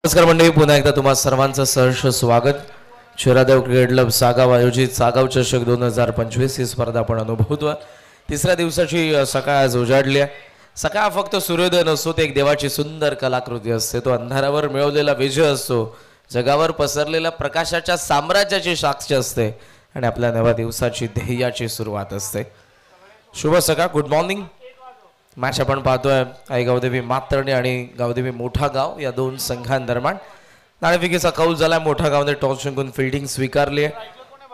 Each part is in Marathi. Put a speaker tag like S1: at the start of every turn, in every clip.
S1: नमस्कार मंडळी, पुन्हा एकदा तुम्हा सर्वांचं सहर्ष स्वागत. शिरादेव क्रिकेट क्लब सागाव आयोजित सागाव चषक 2025 ही स्पर्धा आपण अनुभवतोय. तिसऱ्या दिवसाची सकाळ आज उजाडली आहे. सकाळ फक्त सूर्योदय नसतो, ते एक देवाची सुंदर कलाकृती असते. तो अंधारावर मिळवलेला विजय असतो, जगावर पसरलेल्या प्रकाशाच्या साम्राज्याची साक्ष असते आणि आपल्या नव्या दिवसाची ध्येयाची सुरुवात असते. शुभ सकाळ, गुड मॉर्निंग. मॅच आपण पाहतोय आई गावदेवी मातरणी आणि गावदेवी मोठा गाव या दोन संघांदरम्यान. नाणेफेकीचा कौल झाला. मोठा गावने टॉस जिंकून फिल्डिंग स्वीकारली आहे.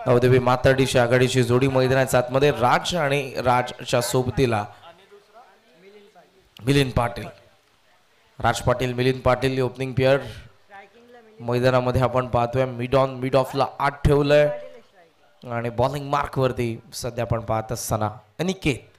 S1: गावदेवी मातरडीची आघाडीची जोडी मैदानाच्या आतमध्ये राज आणि राजच्या सोबतीला मिलिंद पाटील. राज पाटील, मिलिंद पाटील ओपनिंग पेअर मैदानामध्ये आपण पाहतोय. मिड ऑफला 8 ठेवलंय आणि बॉलिंग मार्क वरती सध्या आपण पाहत असताना अनिकेत.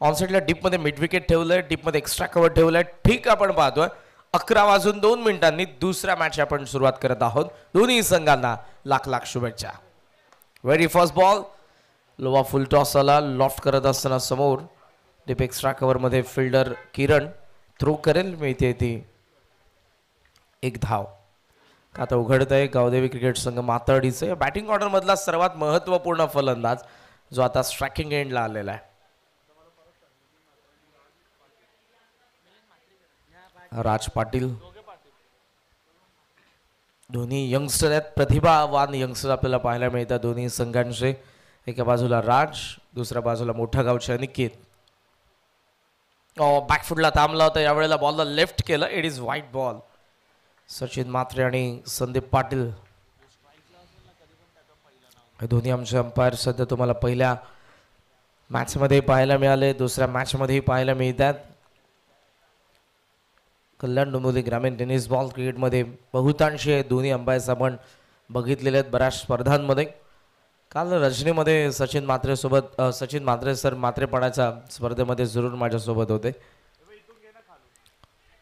S1: ऑनसाइडला डीप मध्ये मिड विकेट ठेवलंय, डीप मध्ये एक्स्ट्रा कव्हर ठेवलंय. ठीक आपण पाहतोय 11:02 दुसऱ्या मॅच आपण सुरुवात करत आहोत. दोन्ही संघांना लाख लाख शुभेच्छा. Very first ball lower full toss आला. लॉफ्ट करत असताना समोर डीप एक्स्ट्रा कव्हर मध्ये फिल्डर किरण थ्रो करेल, मिळते ती एक धाव. आता उघडत आहे गावदेवी क्रिकेट संघ मातरडीचे बॅटिंग ऑर्डर मधला सर्वात महत्वपूर्ण फलंदाज जो आता स्ट्रायकिंग एंडला आलेला आहे. राज पाटील. दोन्ही यंगस्टर आहेत, प्रतिभावान यंगस्टर आपल्याला पाहायला मिळतात दोन्ही संघांचे. एका बाजूला राज, दुसऱ्या बाजूला मोठा गावचे अनिकेत. बॅकफुटला थांबला होता, यावेळेला बॉलला लेफ्ट केलं. It is wide ball. Sachin Matre आणि संदीप पाटील हे दोन्ही आमचे अंपायर सध्या तुम्हाला पहिल्या मॅचमध्ये पाहायला मिळाले, दुसऱ्या मॅचमध्येही पाहायला मिळतात. कल्याण डोंबिवली ग्रामीण टेनिस बॉल क्रिकेटमध्ये बहुतांशी दोन्ही अंपायर्स आपण बघितलेले आहेत बऱ्याच स्पर्धांमध्ये. काल रजनीमध्ये सचिन मात्रे सर मात्रेपणाच्या स्पर्धेमध्ये जरूर माझ्यासोबत होते.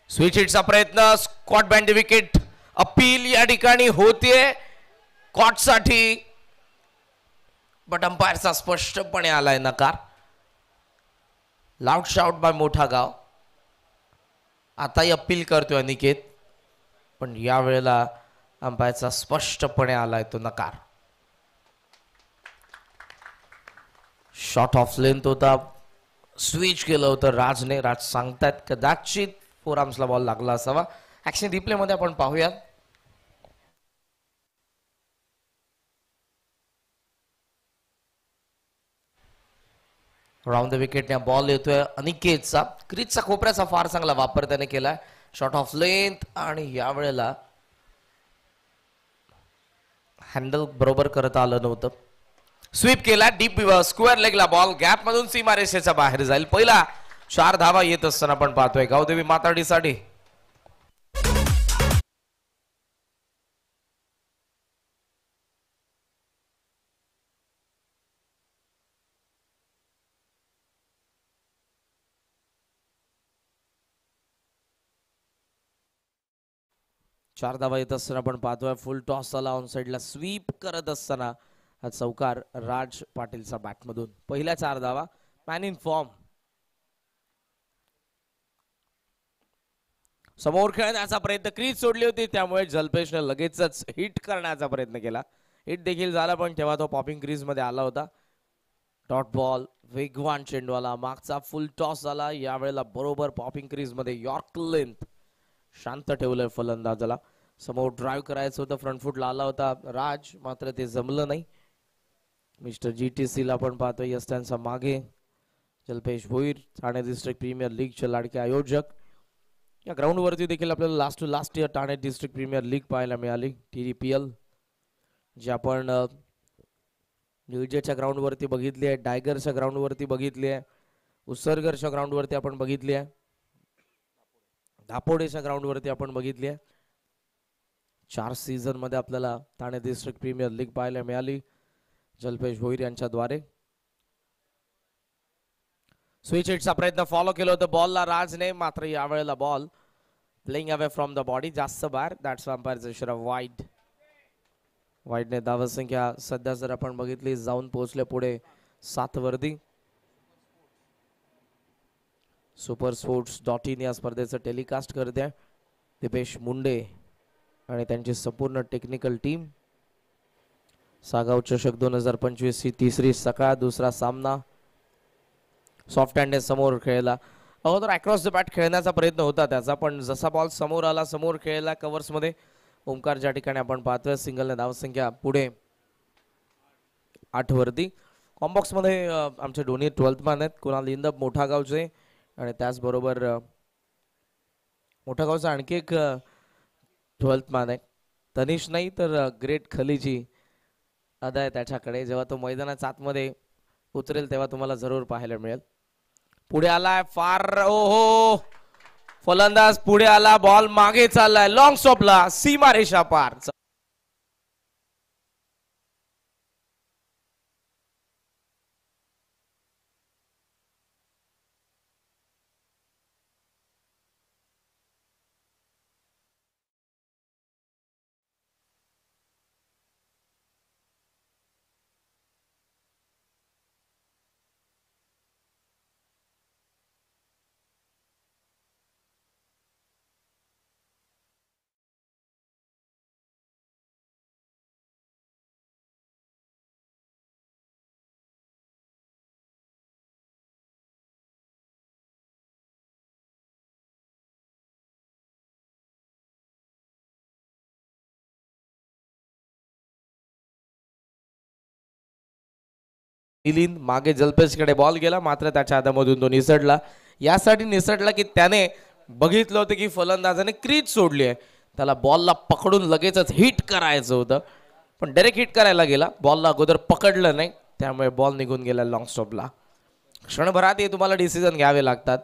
S1: स्विच हिटचा प्रयत्न, स्कॉट बँड विकेट. अपील या ठिकाणी होतीये कॉटसाठी, बट अंपायरचा स्पष्टपणे आलाय नकार. लाऊड शाउट बाय मोठा गाव. आताही अपील करतोय अनिकेत, पण या वेळेला अंपायरचा स्पष्टपणे आलाय तो नकार. शॉट ऑफ लेंथ होता, स्विच केलं होतं राजने. राज सांगतायत कदाचित फोर आर्म्सला बॉल लागला असावा. ऍक्शन रिप्ले मध्ये आपण पाहूयात. राऊंड द विकेटने बॉल येतोय अनिकेतचा. क्रीजचा खोपऱ्याचा फार चांगला वापर त्याने केलाय. शॉट ऑफ लेंथ आणि यावेळेला हँडल बरोबर करता आलं नव्हतं. स्वीप केला, डीप स्क्वेअर लेगला बॉल गॅप मधून सीमारेषेच्या बाहेर जाईल. पहिला 4 धावा येत असताना आपण पाहतोय गावदेवी मातरडीसाठी. चार धावा येत असताना आपण पाहतोय फुल टॉस आला. ऑन साइडला स्वीप करत असताना हा चौकार राज पाटीलचा बॅटमधून. पहिल्या 4 धावा, मॅन इन फॉर्म. समोर खेळण्याचा प्रयत्न, क्रीज सोडली होती त्यामुळे जल्पेशने लगेचच हिट करण्याचा प्रयत्न केला. हिट देखील झाला, पण तेव्हा तो पॉपिंग क्रीज मध्ये आला होता. डॉट बॉल, वेगवान चेंडूला मागचा फुल टॉस झाला. यावेळेला बरोबर पॉपिंग क्रीज मध्ये यॉर्क लेंथ शांत ठेवलंय फलंदाजाला. समोर ड्राईव्ह करायचं होतं, फ्रंट फुटला आला होता राज, मात्र ते जमलं नाही. मिस्टर GTC ला आपण पाहतोय यस्टांचा मागे जल्पेश भोईर, ठाणे डिस्ट्रिक्ट प्रीमियर लीगचे लाडके आयोजक. या ग्राउंड वरती देखील आपल्याला last to last year Thane district premier league पाहायला मिळाली, TDPL, जी आपण निळजेच्या ग्राउंड वरती बघितली आहे, टायगरच्या ग्राउंड वरती बघितली आहे, उसरगरच्या ग्राउंड वरती आपण बघितली आहे, दापोडेच्या ग्राउंड वरती आपण बघितली आहे. 4 सीझन मध्ये आपल्याला ठाणे डिस्ट्रिक्ट प्रीमियर लीग पाहायला मिळाली जल्पेश भोईर यांच्याद्वारे. स्विच हिटचा प्रयत्न फॉलो केलं होतं बॉलला राजने, मात्र यावेळेला ball playing away from the body, जास्त बाहेर. दॅट्स अंपायरचा इशारा वाईड. वाईडने धावसंख्या सध्या जर आपण बघितली जाऊन पोहोचले पुढे 7 वरती. सुपर स्पोर्ट्स.in या स्पर्धेचं टेलिकास्ट करते. दिपेश मुंडे आणि त्यांची संपूर्ण टेक्निकल टीम. सागाव चषक 2025 ची तिसरी सकाळ, दुसरा सामना सॉफ्ट हँड समोर खेळला. अगोदर अक्रॉस द बॅट खेळण्याचा प्रयत्न होता त्याचा, पण जसा बॉल समोर आला, समोर खेळला कव्हर्समध्ये, ओमकार ज्या ठिकाणी आपण पाहतोय सिंगलने धावसंख्या पुढे 8 वरती. कॉम्बॉक्समध्ये आमचे दोन्ही 12th मॅन आहेत. कुणाल इंदब मोठा गावचे आणि त्याचबरोबर मोठा गावचा आणखी एक 12th मॅन आहे. तनिष नाही तर ग्रेट खलीची अदा आहे त्याच्याकडे. जेव्हा तो मैदानाच्या आतमध्ये उतरेल तेव्हा तुम्हाला जरूर पाहायला मिळेल. पुढे आलाय फार, ओहो, फलंदाज पुढे आला, बॉल मागे चाललाय, लॉंग स्टॉपला, सीमा रेषा पार. मिलिंद मागे जलपेशकडे बॉल गेला, मात्र त्याच्या हातामधून तो निसटला. यासाठी निसटला की त्याने बघितलं होतं की फलंदाजाने क्रीज सोडली आहे, त्याला बॉलला पकडून लगेचच हिट करायचं होतं, पण डायरेक्ट हिट करायला गेला, बॉलला अगोदर पकडलं नाही, त्यामुळे बॉल निघून गेला लॉंग स्टॉपला. क्षणभरात हे तुम्हाला डिसिजन घ्यावे लागतात.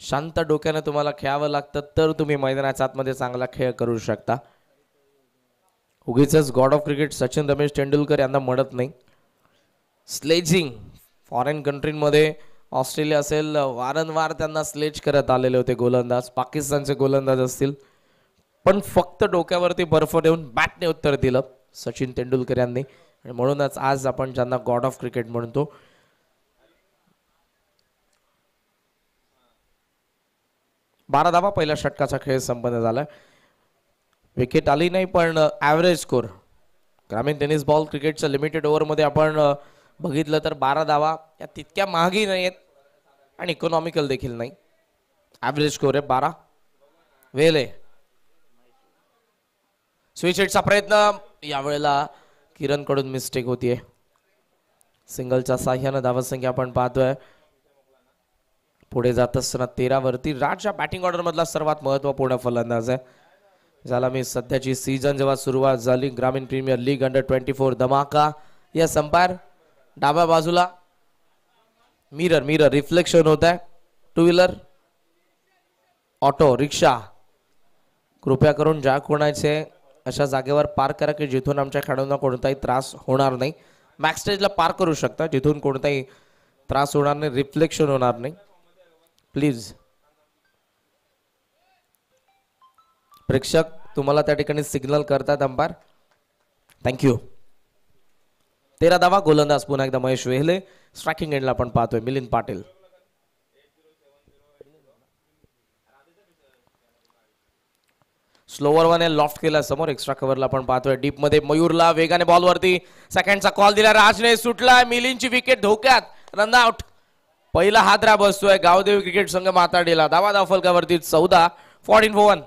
S1: शांत डोक्याने तुम्हाला खेळावं लागतं, तर तुम्ही मैदानाच्या आतमध्ये चांगला खेळ करू शकता. उगीच God of cricket Sachin Ramesh Tendulkar यांना म्हणत नाही. स्लेजिंग फॉरेन कंट्रीमध्ये ऑस्ट्रेलिया असेल, वारंवार त्यांना स्लेज करत आलेले होते गोलंदाज, पाकिस्तानचे गोलंदाज असतील, पण फक्त डोक्यावरती बर्फ देऊन बॅटने उत्तर दिलं सचिन तेंडुलकर यांनी, आणि म्हणूनच आज आपण ज्यांना गॉड ऑफ क्रिकेट म्हणतो. 12 धावा पहिल्या षटकाचा खेळ संपन्न झाला. विकेट आली नाही, पण ॲव्हरेज स्कोर ग्रामीण टेनिस बॉल क्रिकेटच्या लिमिटेड ओव्हरमध्ये आपण बघितलं तर 12 धावा या तितक्या महागही नाही आहेत आणि इकॉनॉमिकल देखील नाही. ॲव्हरेज स्कोर आहे 12. वेले स्विच हिटचा प्रयत्न, यावेळेला किरण कडून मिस्टेक होतीये. सिंगलच्या साह्यानं धावसंख्या आपण पाहतोय पुढे जात असताना 13 वरती. राजच्या बॅटिंग ऑर्डर मधला सर्वात महत्वपूर्ण फलंदाज आहे, ज्याला मी सध्याची सीझन जेव्हा सुरुवात झाली ग्रामीण प्रीमियर लीग अंडर-24 धमाका या संपायर डाव्या बाजूला मिरर रिफ्लेक्शन होत आहे. टू व्हीलर, ऑटो रिक्षा, कृपया करून ज्या कोणाचे अशा जागेवर पार्क करा की जिथून आमच्या खेळाडूंना कोणताही त्रास होणार नाही. बॅक स्टेजला पार्क करू शकता जिथून कोणताही त्रास होणार नाही, रिफ्लेक्शन होणार नाही, प्लीज. प्रेक्षक तुम्हाला त्या ठिकाणी सिग्नल करतात अंपायर, थँक्यू. 13 धावा. गोलंदाज पुन्हा एकदा महेश वेहले. स्ट्रायकिंग एंडला आपण पाहतोय Milind Patil. Slower one loft केला समोर, एक्स्ट्रा कव्हरला आपण पाहतोय डीप मध्ये मयूरला वेगाने बॉलवरती सेकंडचा कॉल दिला, राजने सुटला, मिलिंदची विकेट धोक्यात, रन आउट. पहिला हादरा बसतोय गावदेवी क्रिकेट संघ माताडीला. धावा धावफलकावरती 14, 14 for 1.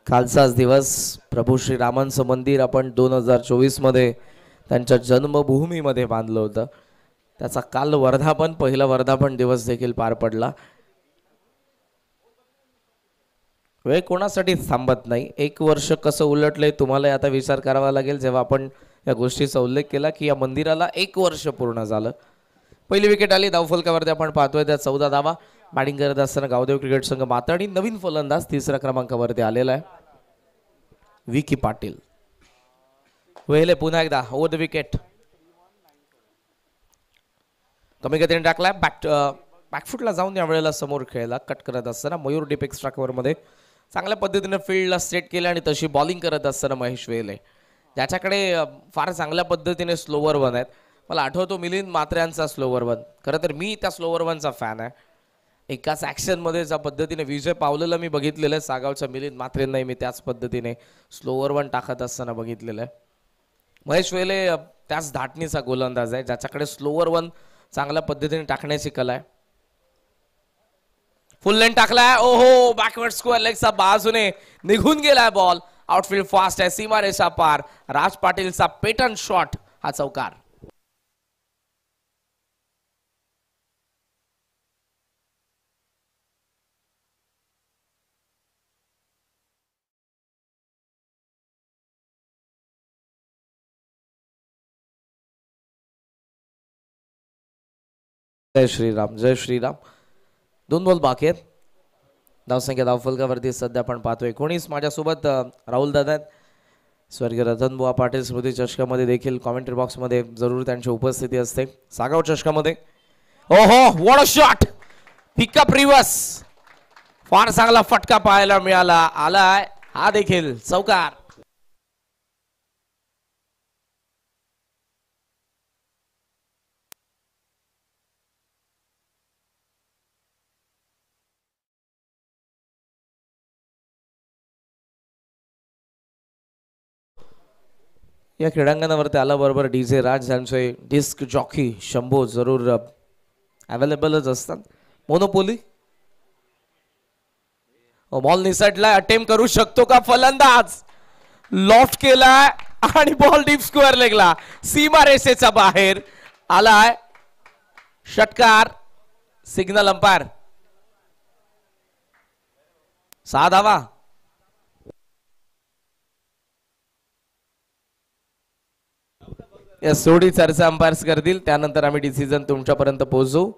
S1: कालचाच दिवस प्रभू श्रीरामांचं मंदिर आपण 2024 मध्ये त्यांच्या जन्मभूमीमध्ये बांधलं होतं. त्याचा काल वर्धापन, पहिला वर्धापन दिवस देखील पार पडला. वेळ कोणासाठी थांबत नाही. एक वर्ष कसं उलटलंय तुम्हाला आता विचार करावा लागेल जेव्हा आपण या गोष्टीचा उल्लेख केला की या मंदिराला 1 वर्ष पूर्ण झालं. पहिली विकेट आली धावफलकावरती आपण पाहतोय त्या 14 धावा. बॅटिंग करत असताना गावदेव क्रिकेट संघ माताडी नवीन फलंदाज तिसऱ्या क्रमांकावरती आलेला आहे विकी पाटील. वेले पुन्हा एकदा ओव्हर द विकेट कमी गतीने टाकलाय. बॅकफुटला जाऊन या वेळेला समोर खेळला. कट करत असताना मयूर डिपेक्स मध्ये चांगल्या पद्धतीने फील्डला सेट केले आणि तशी बॉलिंग करत असताना महेश वेले ज्याच्याकडे फार चांगल्या पद्धतीने स्लोवर वन आहेत. मला आठवतो मिलिंद म्हात्रेंचा स्लोवर वन. खरं तर मी त्या स्लोवर वनचा फॅन आहे. एकाच ॲक्शनमध्ये ज्या पद्धतीने विजय पावलेला मी बघितलेलं आहे सागावच्या मिलिंद म्हात्रेंनाही मी त्याच पद्धतीने स्लोवर वन टाकत असताना बघितलेलं आहे. महेश वेले त्याच धाटणीचा गोलंदाज आहे ज्याच्याकडे स्लोवर वन चांगल्या पद्धतीने टाकण्याची कला आहे. फुल लेन टाकलाय. ओहो बॅकवर्ड स्क्वेअर लेगचा बाजूने निघून गेलाय बॉल. आउटफील्ड फास्ट आहे. सीमा रेषा पार. राज पाटीलचा पेटर्न शॉट हा चौकार. जय श्रीराम जय श्रीराम. 2 बॉल बाकी आहेत. धावसंख्या धावफलकावरती सध्या आपण पाहतोय 19. माझ्यासोबत राहुल दादा आहेत. स्वर्गीय रतनबुवा पाटील स्मृती चषकामध्ये देखील कॉमेंट्री बॉक्समध्ये जरूर त्यांची उपस्थिती असते. सागाव चषकामध्ये ओहो what a shot. Pickup reverse. फार चांगला फटका पाहायला मिळाला. आलाय हा देखील चौकार. या क्रीडांगणावरती आल्याबरोबर डीजे राज यांचे डिस्क जॉकी शंभू जरूर अवेलेबलच असतात. Monopoly ball निसटलाय. अटेम्प्ट करू शकतो का फलंदाज. लॉफ्ट केलाय आणि बॉल डीप स्क्वेअर लेगला सीमा रेषेच्या बाहेर आलाय. षटकार. Signal umpire. 6 धावा. या सोडी चर्चा अंपायर्स करतील त्यानंतर आम्ही डिसिजन तुमच्यापर्यंत पोहोचू.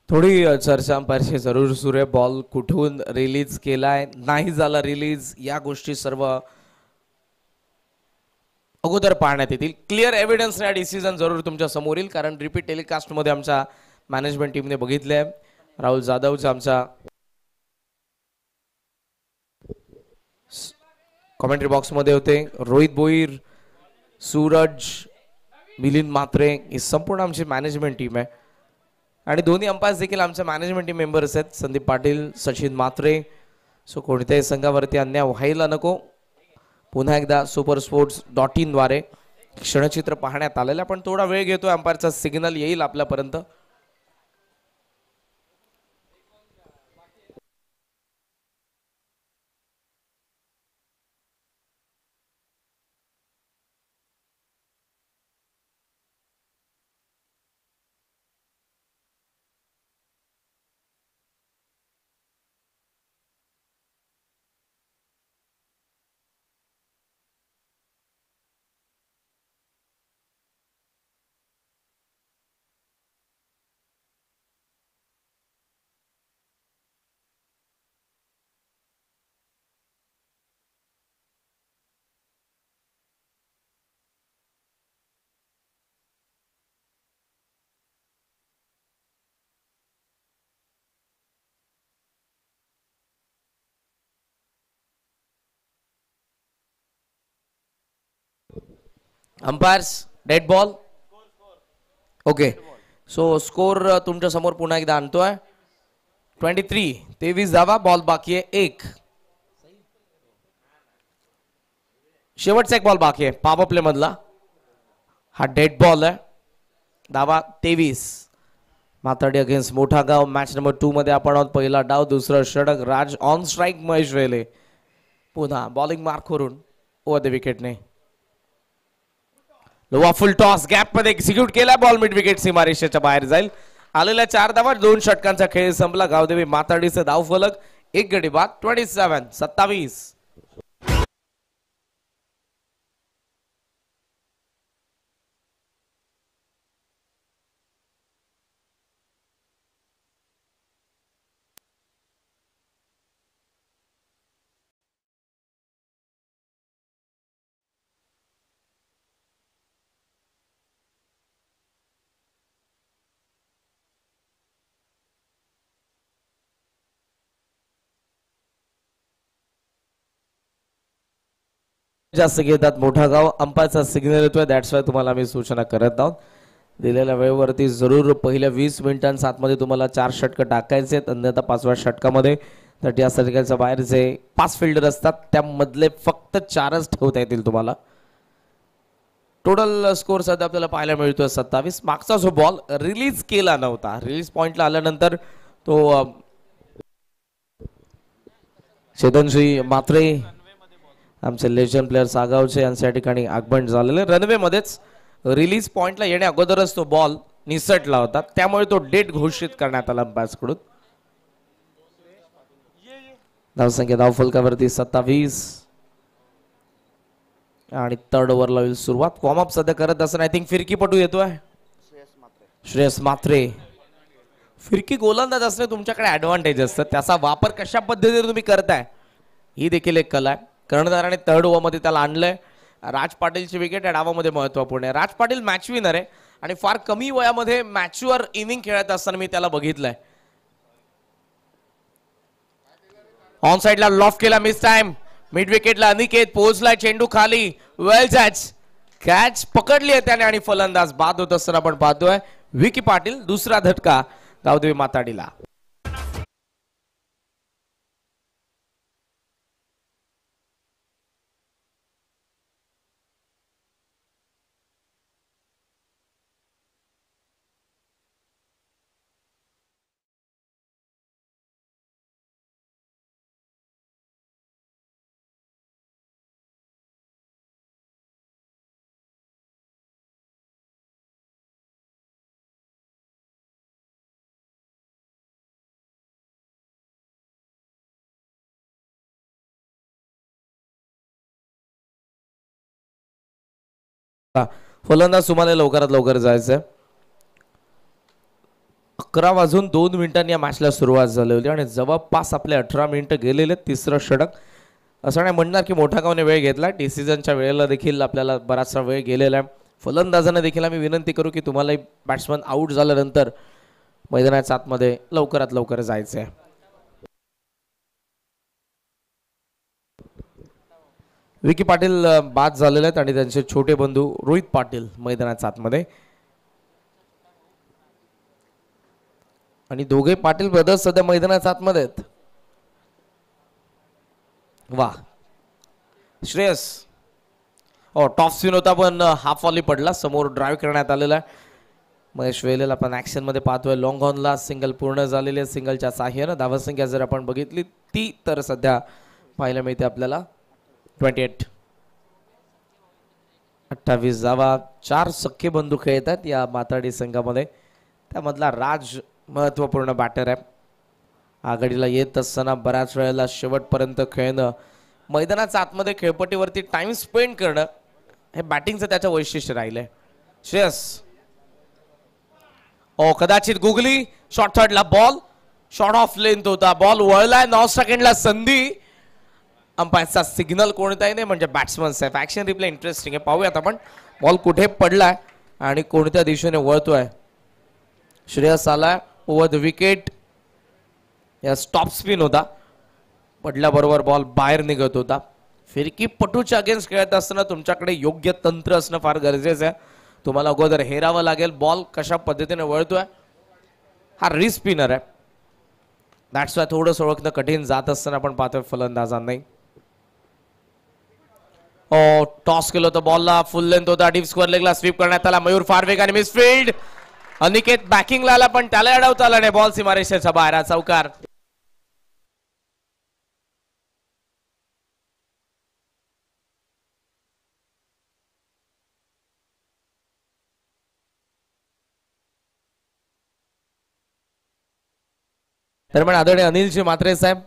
S1: थोडी चर्चा अंपायरची जरूर सुरू आहे. बॉल कुठून रिलीज केलाय नाही झाला रिलीज या गोष्टी सर्व अगोदर पाहण्यात येतील. क्लिअर एव्हिडन्स या डिसिजन जरूर तुमच्या समोर येईल कारण रिपीट टेलिकास्ट मध्ये आमच्या मॅनेजमेंट टीमने बघितले. राहुल जाधवचा आमच्या कॉमेंट्री बॉक्स मध्ये होते. रोहित भोईर, सूरज, मिलिंद म्हात्रे ही संपूर्ण आमची मॅनेजमेंट टीम आहे आणि दोन्ही अंपायर्स देखील आमच्या मॅनेजमेंट टीम मेंबर्स आहेत. संदीप पाटील, सचिन म्हात्रे. सो कोणत्याही संघावरती अन्याय व्हायला नको. पुन्हा एकदा supersports.in द्वारे क्षणचित्र पाहण्यात आलेलं पण थोडा वेळ घेतो. अंपायरचा सिग्नल येईल आपल्यापर्यंत. Umpires dead ball. Okay, so score तुमच्या समोर पुन्हा एकदा आणतोय. 23 धावा, बॉल बाकी आहे 1. शेवटचा एक बॉल बाकी आहे पॉवर प्ले मधला. हा डेड बॉल आहे. धावा 23. माताडी अगेन्स्ट मोठा गाव. मॅच नंबर 2 मध्ये आपण आहोत. पहिला डाव, दुसरा षटक. राज ऑन स्ट्राईक. महेश वेले पुन्हा बॉलिंग मार्क करून ओव्हर द विकेटने. लोवा फुल टॉस गॅप मध्ये एक्झिक्यूट केला. बॉल मिड विकेट सीमारेषेच्या बाहेर जाईल. आलेल्या 4 धावा, 2 षटकांचा खेळ संपला. गावदेवी माताडीचे धाव फलक 1 गडी बाद. 27. जास्त घेतात मोठा गाव. अंपायरचा सिग्नल येतोय. दॅट्स वाय तुम्हाला आम्ही सूचना करत आहोत. दिलेल्या वेळेवरती जरूर पहिल्या 20 मिनिटांच्या आतमध्ये तुम्हाला 4 षटक टाकायचे आहेत. अन्यथा 5व्या षटकामध्ये तर या षटकाच्या बाहेर जे 5 फिल्डर असतात त्यामधले फक्त 4च ठेवता येतील तुम्हाला. टोटल स्कोर सध्या आपल्याला पाहायला मिळतोय 27. मागचा जो बॉल रिलीज केला नव्हता, रिलीज पॉइंटला आल्यानंतर तो चेतनश्री मात्रे आमचे लेजंड प्लेयर सागावचे यांच्या ठिकाणी आगमन झालेले. रनवे मध्येच रिलीज पॉइंटला येण्या अगोदरच तो बॉल निसटला होता, त्यामुळे तो डेट घोषित करण्यात आला अंपायर्सकडून. धावसंख्या धावफलकावरती 27 आणि 3rd ओव्हरला होईल सुरुवात. वॉर्म अप सध्या करत असताना आय थिंक फिरकीपटू येतोय श्रेयस मात्रे. फिरकी गोलंदाज असणे तुमच्याकडे ऍडव्हान्टेज असतं, त्याचा वापर कशा पद्धतीने तुम्ही करताय ही देखील एक कला आहे. कर्णधाराने 3rd ओव्हरमध्ये त्याला आणलंय. राज पाटीलची विकेट या डावामध्ये महत्वपूर्ण आहे. राज पाटील मॅच विनर आहे आणि फार कमी वयामध्ये मॅचवर इनिंग खेळत असताना मी त्याला बघितलंय. ऑन साइडला लॉफ केला, मिस टाइम. मिड विकेटला अनिकेत पोहोचलाय, चेंडू खाली, वेल कॅच पकडली आहे त्याने आणि फलंदाज बाद होत असताना आपण पाहतोय. विकी पाटील दुसरा धटका गावदेवी माताडीला. फलंदाज सुमारे लवकरात लवकर जायचंय. 11:02 या मॅचला सुरुवात झाली होती आणि जवळपास आपले 18 मिनिटं गेलेले. 3रं षटक. असं नाही म्हणणार की मोठा गावने वेळ घेतला, डिसिजनच्या वेळेला देखील आपल्याला बराचसा वेळ गेलेला आहे. फलंदाजांना देखील आम्ही विनंती करू की तुम्हाला बॅट्समन आउट झाल्यानंतर मैदानाच्या आतमध्ये लवकरात लवकर जायचंय. विकी पाटील बाद झालेले आहेत आणि त्यांचे छोटे बंधू रोहित पाटील मैदानाच्या आतमध्ये. आणि दोघे पाटील ब्रदर्स सध्या मैदानाच्या आतमध्ये आहेत. वा श्रेयस टॉप स्पिन होता पण हाफ वॉली पडला. समोर ड्राईव्ह करण्यात आलेला आहे. महेश वेलेला आपण ऍक्शन मध्ये पाहतोय. लॉंग ऑनला सिंगल पूर्ण झालेले. सिंगलच्या साह्यानं धावसंख्या जर आपण बघितली ती तर सध्या पाहायला मिळते आपल्याला 28. 28 धावा. 4 सख्खे बंधू खेळत आहेत या माताडी संघामध्ये. त्यामधला राज महत्वपूर्ण बॅटर आहे. आघाडीला येत असताना बऱ्याच वेळेला शेवटपर्यंत खेळणं, मैदानाच्या आतमध्ये खेळपट्टीवरती टाइम स्पेंड करणं हे बॅटिंगचं त्याचं वैशिष्ट्य राहिलंय. श्रेयस कदाचित गुगली शॉर्ट थर्डला बॉल शॉर्ट ऑफ लेंथ होता. बॉल वळलाय. 9 सेकंडला संधी. अंपायरचा सिग्नल कोणताही नाही म्हणजे batsman safe. Action replay interesting आहे. पाहूयात आपण बॉल कुठे पडलाय आणि कोणत्या दिशेने वळतोय. श्रेयस आलाय ओव्हर द विकेट. या स्टॉप स्पिन होता. पडल्याबरोबर बॉल बाहेर निघत होता. फिरकीपटूच्या अगेन्स्ट खेळत असताना तुमच्याकडे योग्य तंत्र असणं फार गरजेचं आहे. तुम्हाला अगोदर हेरावं लागेल बॉल कशा पद्धतीने वळतोय. हा रिस्क स्पिनर आहे, दॅट्स वाय थोडंसं ओळखणं कठीण जात असताना आपण पाहतोय फलंदाजांनाही. टॉस केलं होतं बॉलला, फुल लेंथ होता, डीप स्क्वेअर लेगला स्वीप करण्यात आला. मयूर फार वेगाने मिसफील्ड. अनिकेत बॅकिंगला आला पण त्याला अडवता आला नाही. बॉल सीमारेषेच्या बाहेर, चौकार. दरम्यान आदरणीय अनिलजी म्हात्रे साहेब,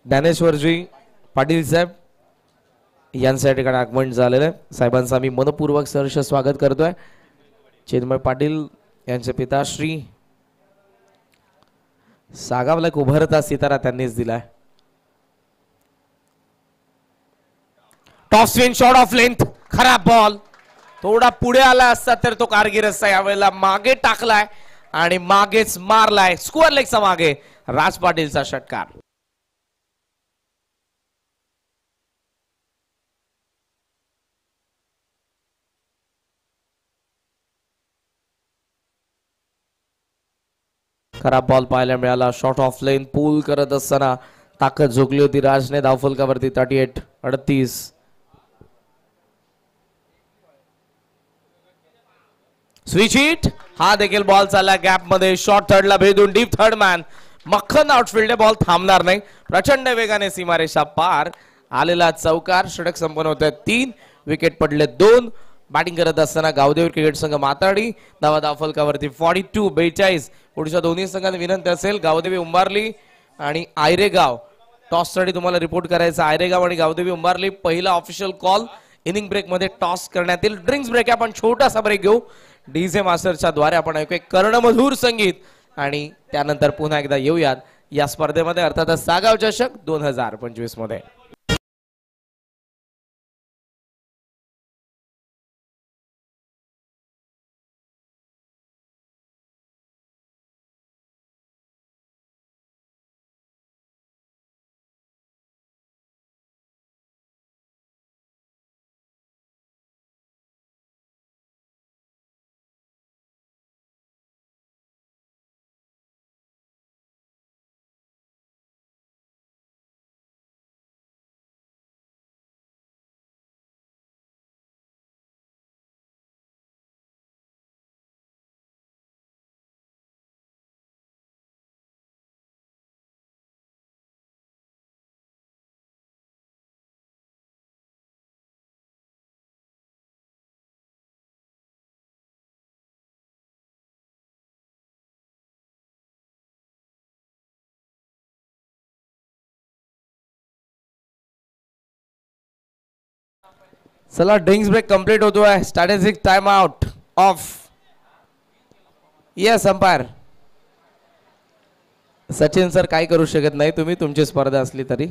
S1: ज्ञानेश्वरजी पाटील साहेब यांच्या ठिकाणी आगमन झालेलं आहे. साहेबांचं आम्ही मनपूर्वक सहर्ष स्वागत करतोय. चिन्मय पाटील यांचे पिता श्री सागावला एक उभरता सितारा त्यांनीच दिलाय. Top swing shot of length, खराब बॉल. थोडा पुढे आला असता तर तो कारगिर असता. यावेळेला मागे टाकलाय आणि मागेच मारलाय. स्क्वेअर लेगचा मागे राज पाटीलचा षटकार. खराब बॉल पाहायला मिळाला. शॉट ऑफ लेन पूल करत असताना ताकद झोकली होती राजने. धावफलकावरती 38-38. स्विच हिट, हा देखील बॉल चालला गॅप मध्ये. शॉर्ट थर्डला भेदून डीप थर्ड मॅन. मक्खन आउटफिल्ड, बॉल थांबणार नाही. प्रचंड वेगाने सीमारेषा पार आलेला चौकार. षटक संपन्न होत आहे. 3 विकेट पडले 2. बॅटिंग करत असताना गावदेवी क्रिकेट संघ माताडी धावफलकावरती 42-42. पुढच्या दोन्ही संघांना विनंती असेल, गावदेवी उंबारली आणि आयरेगाव टॉस साठी तुम्हाला रिपोर्ट करायचा. आयरेगाव आणि गावदेवी उंबारली पहिला ऑफिशियल कॉल. इनिंग ब्रेक मध्ये टॉस करण्यात येईल. ड्रिंक्स ब्रेक आपण छोटासा ब्रेक घेऊ. डीजे मास्टरच्या द्वारे आपण ऐकूया कर्णमधुर संगीत आणि त्यानंतर पुन्हा एकदा येऊयात या स्पर्धेमध्ये, अर्थातच सागाव चषक 2025 मध्ये. चला, ड्रिंक्स ब्रेक कंप्लीट होतोय. Strategic time out of. Yes umpire. Sachin sir काय करू शकत नाही, तुम्ही तुमची स्पर्धा असली तरी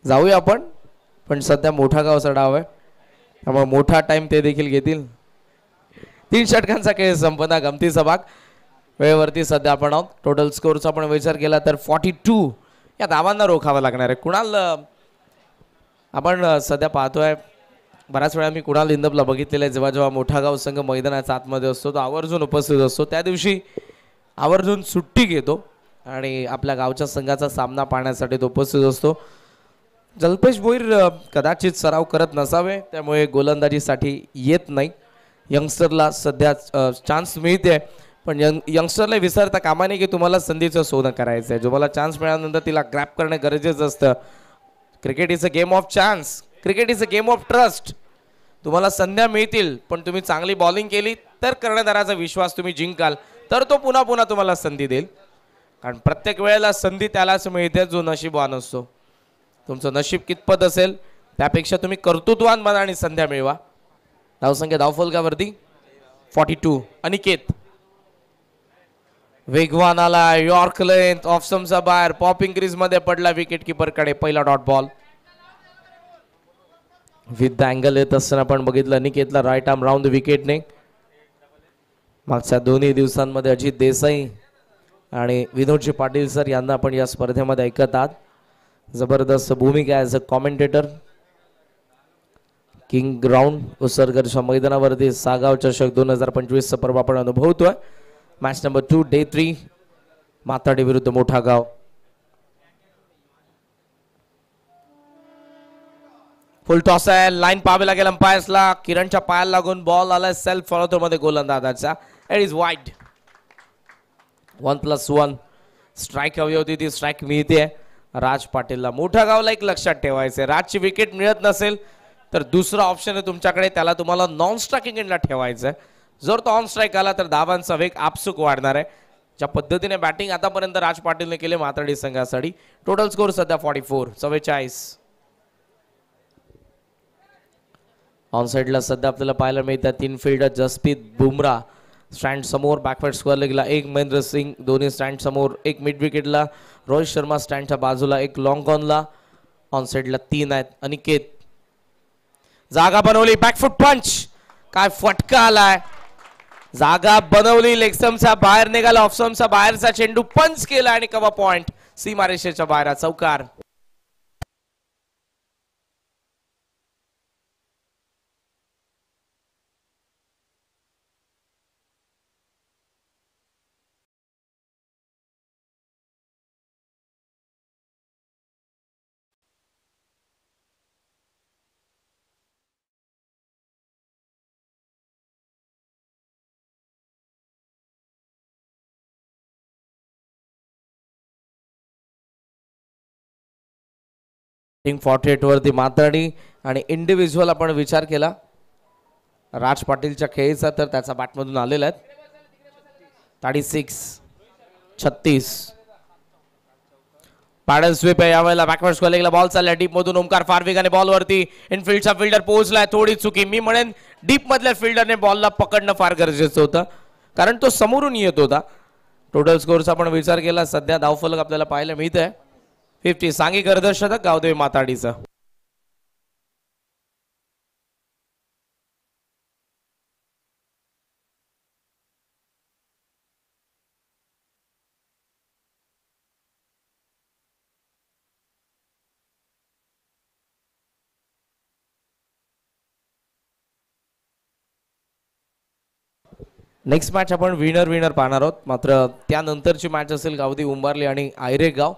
S1: जाऊया आपण. पण सध्या मोठा गावचा डाव आहे त्यामुळे मोठा टाइम ते देखील घेतील. 3 षटकांचा खेळ संपला. गमतीचा भाग. वेळेवरती सध्या आपण आहोत. टोटल स्कोरचा आपण विचार केला तर 42 या धावांना रोखावं लागणार आहे. कुणाल आपण सध्या पाहतोय, बऱ्याच वेळा मी कुणाल इंदपला बघितलेलं आहे. जेव्हा जेव्हा मोठा गाव संघ मैदानाच्या आतमध्ये असतो तो आवर्जून उपस्थित असतो. त्या दिवशी आवर्जून सुट्टी घेतो आणि आपल्या गावच्या संघाचा सामना पाहण्यासाठी तो उपस्थित असतो. जल्पेश भोईर कदाचित सराव करत नसावे त्यामुळे गोलंदाजीसाठी येत नाही. यंगस्टरला सध्या चान्स मिळते, पण यंगस्टरला विसरता कामा नये की तुम्हाला संधीचं सोनं करायचं आहे. तुम्हाला चान्स मिळाल्यानंतर तिला ग्रॅप करणे गरजेचं असतं. Cricket is a game of chance. Cricket is a game of trust. तुम्हाला संध्या मिळतील, पण तुम्ही चांगली बॉलिंग केली तर कर्णधाराचा विश्वास तुम्ही जिंकाल, तर तो पुन्हा पुन्हा तुम्हाला संधी देईल. कारण प्रत्येक वेळेला संधी त्यालाच मिळते जो नशीबवान असतो. तुमचं नशीब कितपत असेल त्यापेक्षा तुम्ही कर्तृत्वान बना आणि संध्या मिळवा. धावसंख्या धावफलकावरती 42. अनिकेत वेगवान आला. यॉर्क लेंथ ऑफ समचा बाहेर. पॉपिंग क्रीज मध्ये पडला. विकेट कीपर कडे पहिला dot ball. With the angle येत असताना आपण बघितलं अनिकेतला राईट आर्म राऊंड विकेटने. मागच्या दोन्ही दिवसांमध्ये अजित देसाई आणि विनोदजी पाटील सर यांना आपण या स्पर्धेमध्ये ऐकत आहात. जबरदस्त भूमिका as a commentator. King ground उसरगरच्या मैदानावरती सागाव चषक 2025 पर्व आपण अनुभवतोय. मॅच नंबर 2 डे 3 माताडी विरुद्ध मोठा गाव. फुल टॉस आहे. लाईन पाहावी लागेल अंपायर्सला. किरणच्या पायाला लागून बॉल आलाय सेल्फ फॉलो मध्ये गोलंदाजाचा. It is wide. 1+1 स्ट्राईक हवी होती ती स्ट्राईक मिळते. राज पाटीलला. मोठा गावला एक लक्षात ठेवायचंय. राजची विकेट मिळत नसेल तर दुसरा ऑप्शन आहे तुमच्याकडे. त्याला तुम्हाला नॉन स्ट्रायकिंग एंडला ठेवायचंय. जर तो ऑन स्ट्राईक आला तर धावांचा वेग आपसुक वाढणार आहे. ज्या पद्धतीने बॅटिंग आतापर्यंत राज पाटीलने केले माताडी संघासाठी. टोटल स्कोर सध्या 44. ऑन साइडला सध्या आपल्याला पाहायला मिळतात 3 फिल्डर. जसप्रीत बुमराह स्टँड समोर. बॅकवर्ड स्क्वेअर लेगला 1 महेंद्र सिंग. दोन्ही स्टँड समोर. 1 मिड विकेटला रोहित शर्मा स्टँडच्या बाजूला. 1 लॉंग ऑनला. ऑन साइडला 3 आहेत. अनिकेत. जागा बनवली. बॅकफुट पंच. काय फटका आलाय. जागा बनवली. लेगस्टम्पच्या बाहेर निघाला. ऑफस्टम्पच्या बाहेरचा चेंडू पंच केला आणि कव्हर पॉइंट. सीमारेषेच्या बाहेर चौकार. टीम 48 वरती माताडी. आणि इंडिव्हिज्युअल आपण विचार केला राज पाटीलच्या खेळीचा तर त्याचा बॅटमधून आलेला आहे. 36. पॅडल स्वीप आहे यावेळेला. बॅकवर्ड स्क्वेअर बॉल चालला डीप मधून. ओमकार फार वेगाने बॉल वरती. इनफिल्डचा फिल्डर पोहोचलाय. थोडी चुकी. मी म्हणेन डीप मधल्या फिल्डरने बॉलला पकडणं फार गरजेचं होतं कारण तो समोरून येत होता. टोटल स्कोरचा आपण विचार केला सध्या धावफलक आपल्याला पाहायला मिळत आहे 50. सांघिक अर्धशतक गावदेवी माताडीचं. नेक्स्ट मॅच आपण विनर पाहणार आहोत. मात्र त्यानंतरची मॅच असेल गावदी उंबारली आणि आयरेगाव.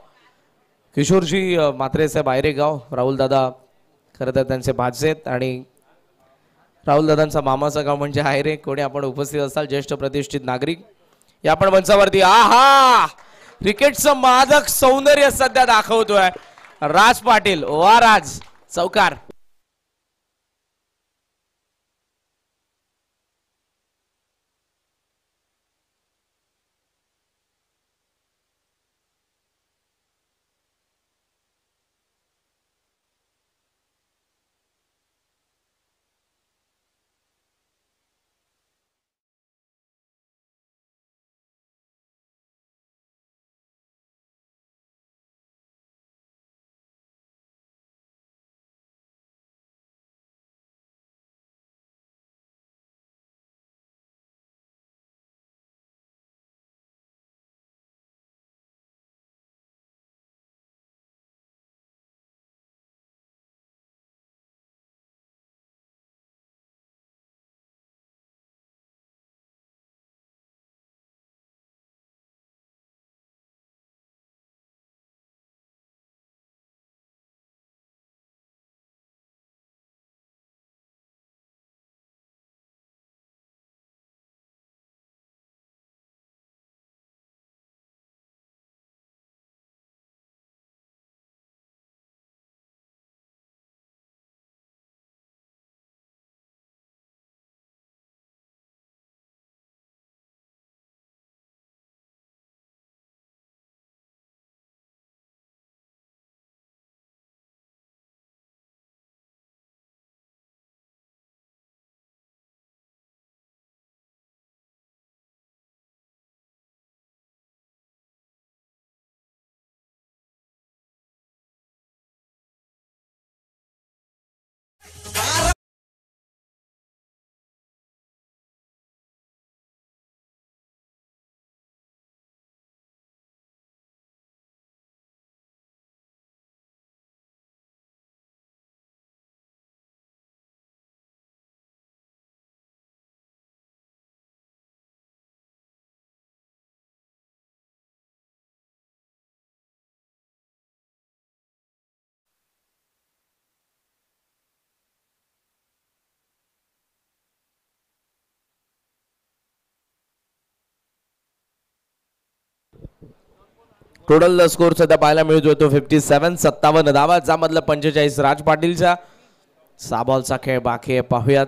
S1: किशोरजी म्हात्रे साहेब आयरेगाव. राहुल दादा खरं तर त्यांचे भाचे आहेत आणि राहुल दादांचा मामाचं गाव म्हणजे आयरे. कोणी आपण उपस्थित असाल ज्येष्ठ प्रतिष्ठित नागरिक या आपण मंचावरती. आहा क्रिकेटचं मादक सौंदर्य सध्या दाखवतोय राज पाटील. वा राज. चौकार. टोटल स्कोर सध्या पाहायला मिळतोय तो 57, 57 धावा, ज्यामधलं 45 राज पाटीलच्या. 6 बॉलचा खेळ बाकी आहे, पाहूयात.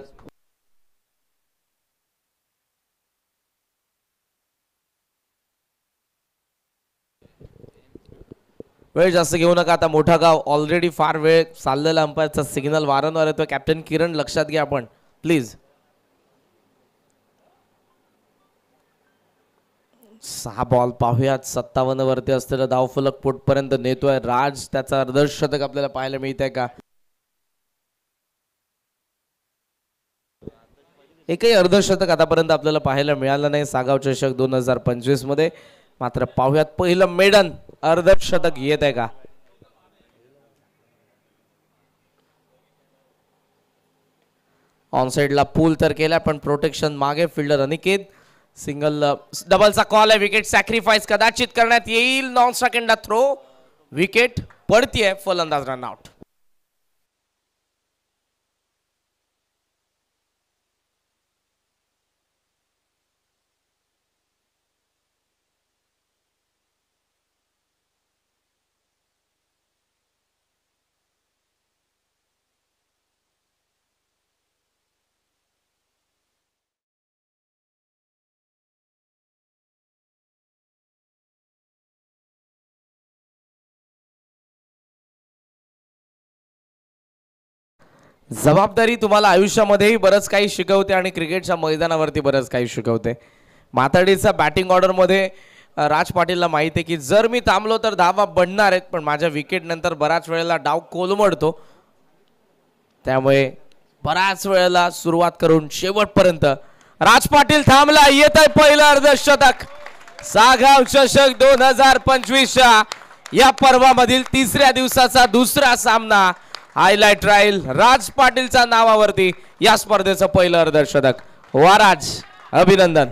S1: वेळ जास्त घेऊ नका, आता मोठा गाव ऑलरेडी फार वेळ चाललेला. अंपायरचा सिग्नल वारंवार येतो. कॅप्टन किरण लक्षात घ्या आपण प्लीज. 6 बॉल पाहूयात. 57 वरती असलेला धावफलक पोटपर्यंत नेतोय राज. त्याचा अर्धशतक आपल्याला पाहायला मिळत आहे का? एकही अर्धशतक आतापर्यंत आपल्याला पाहायला मिळालं नाही सागाव चषक 2025 मध्ये. मात्र पाहूयात पहिलं मेडन अर्धशतक येत आहे का? ऑन साइडला पूल तर केला, पण प्रोटेक्शन मागे. फिल्डर अनिकेत. सिंगल डबलचा कॉल आहे. विकेट सॅक्रिफाईस कदाचित करण्यात येईल. नॉन सेकंडला थ्रो. विकेट पडतीये. फलंदाज रन आउट. जबाबदारी तुम्हाला आयुष्यामध्येही बरंच काही शिकवते आणि क्रिकेटच्या मैदानावरती बरंच काही शिकवते. माथाडीचा बॅटिंग ऑर्डरमध्ये राज पाटीलला माहिती आहे की जर मी थांबलो तर धावा बनणार आहेत, पण माझ्या विकेट नंतर बऱ्याच वेळेला डाव कोलमडतो. त्यामुळे बऱ्याच वेळेला सुरुवात करून शेवटपर्यंत राज पाटील थांबला. येत आहे पहिलं अर्धशतक. सागाव चषक 2025च्या या पर्वामधील तिसऱ्या दिवसाचा दुसरा सामना. हायलाइट राहील राज पाटीलच्या नावावरती या स्पर्धेचं पहिलं अर्धशतक. वा राज, अभिनंदन.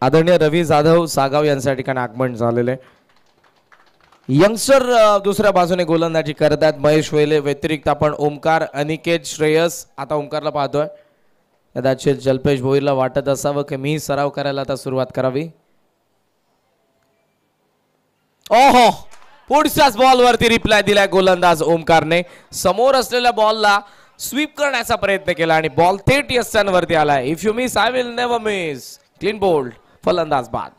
S1: आदरणीय रवी जाधव सागाव यांच्या ठिकाणी आगमन झालेले. यंगस्टर दुसऱ्या बाजूने गोलंदाजी करतात. महेश वेले व्यतिरिक्त आपण ओमकार, अनिकेत, श्रेयस. आता ओमकारला पाहतोय. कदाचित जल्पेश भोईरला वाटत असावं की मी सराव करायला आता सुरुवात करावी. ओहो, पुढच्याच बॉलवरती रिप्लाय दिलाय गोलंदाज ओमकारने. समोर असलेल्या बॉलला स्वीप करण्याचा प्रयत्न केला आणि बॉल थेट यस्त्यांवरती आलाय. If you miss I will never miss. Clean bowled. फलंदाज बाद.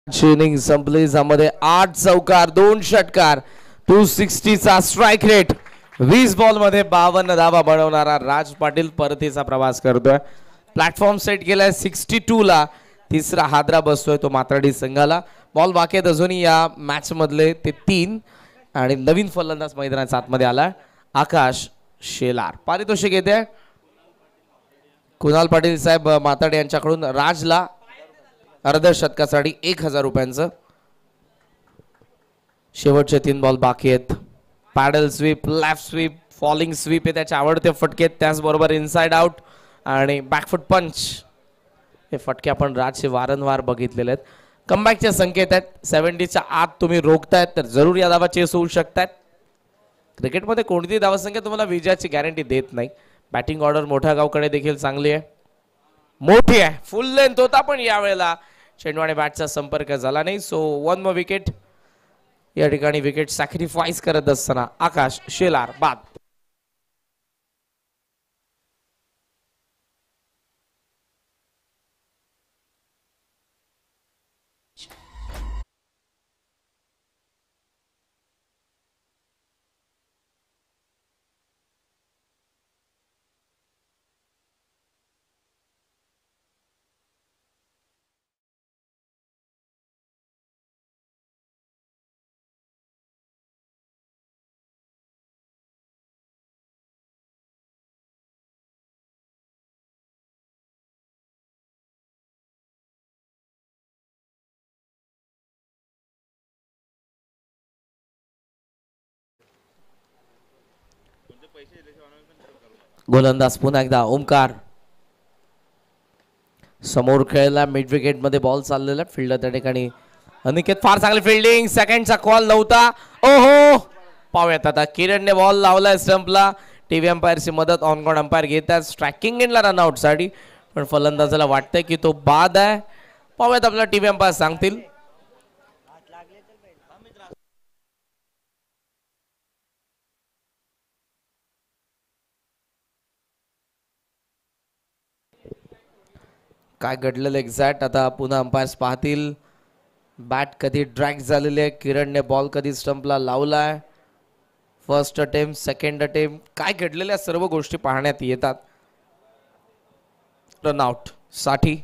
S1: इनिंग संपली. ज्यामध्ये 8 चौकार 2 षटकार 260 चा स्ट्राइक रेट. 20 बॉल मध्ये 52 धावा बनवणारा राज पाटील परतीचा प्रवास करतोय. प्लॅटफॉर्म सेट केलाय 62 ला. तिसरा हादरा बसतोय तो मात्राडी संघाला. बॉल बाकी आहेत अजूनही या मॅच मधले ते 3. आणि नवीन फलंदाज मैदानाच्या आतमध्ये आला आकाश शेलार. पारितोषिक येते कुणाल पाटील साहेब माताडे यांच्याकडून राजला अर्धशतकासाठी 1000 रुपयांचं. शेवटचे 3 बॉल बाकी आहेत. Paddle sweep, left sweep, falling sweep हे त्याचे आवडते फटके. त्याचबरोबर इनसाइड आउट आणि बॅकफुट पंच हे फटके आपण राजचे वारंवार बघितलेले आहेत. कमबॅकचे संकेत आहेत. 70च्या आत तुम्ही रोखतायत तर जरूर या धावा चेस होऊ शकतात. क्रिकेटमध्ये कोणतीही धावसंख्या तुम्हाला विजयाची गॅरंटी देत नाही. बॅटिंग ऑर्डर मोठ्या गावकडे देखील चांगली आहे, मोठी आहे. फुल लेंथ होता पण यावेळेला चेंडू आणि बॅटचा संपर्क झाला नाही. So 1 more wicket. या ठिकाणी विकेट सॅक्रिफाईस करत असताना आकाश शेलार बाद. गोलंदाज पुन्हा एकदा ओमकार. समोर खेळला मिड विकेट मध्ये बॉल चाललेला फिल्डर त्या ठिकाणी अनिकेत. फार चांगली फिल्डिंग. सेकंडचा कॉल नव्हता. ओहो पाहूयात आता किरणने बॉल लावलाय स्टंपला. टीव्ही अंपायरची मदत ऑन ग्राउंड अंपायर घेतात. स्ट्रायकिंग एंडला रनआउट साठी पण फलंदाजाला वाटतंय की तो बाद आहे. पाहूयात आपला टीव्ही अंपायर सांगतील. काय घडलेलं एक्झॅक्ट आता पुन्हा अंपायर्स पाहतील. बॅट कधी ड्रॅग झालेली आहे. किरणने बॉल कधी स्टंपला लावलाय. फर्स्ट अटेम्प्ट सेकंड अटेम्प्ट काय घडलेल्या सर्व गोष्टी पाहण्यात येतात. रनआउट साठी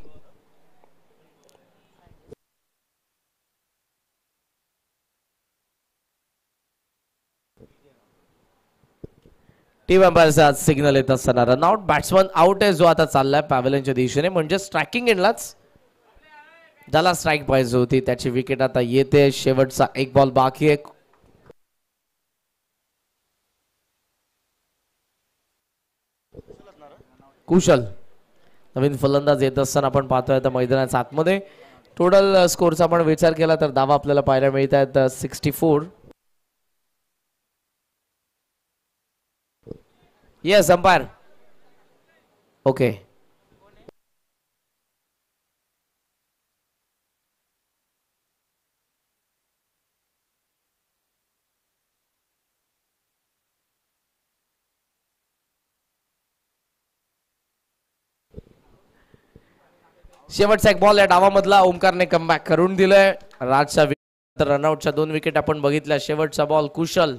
S1: टीम अंपायरचा सिग्नल येत असताना रनआउट. बॅट्समन आउट आहे जो आता चाललाय पॅव्हलियनच्या दिशेने म्हणजे स्ट्रायकिंग एंडलाच ज्याला स्ट्राईक पाहिजे होती त्याची विकेट आता येते. शेवटचा एक बॉल बाकी आहे. कुशल नवीन फलंदाज येत असताना आपण पाहतोय आता मैदानाच्या आतमध्ये. टोटल स्कोरचा आपण विचार केला तर धावा आपल्याला पाहायला मिळत आहेत 64. Yes umpire okay. शेवटचा एक बॉल या डावामधला ओमकारने कमबॅक करून दिलंय. राजच्या रनआउटच्या 2 विकेट आपण बघितल्या. शेवटचा बॉल कुशल.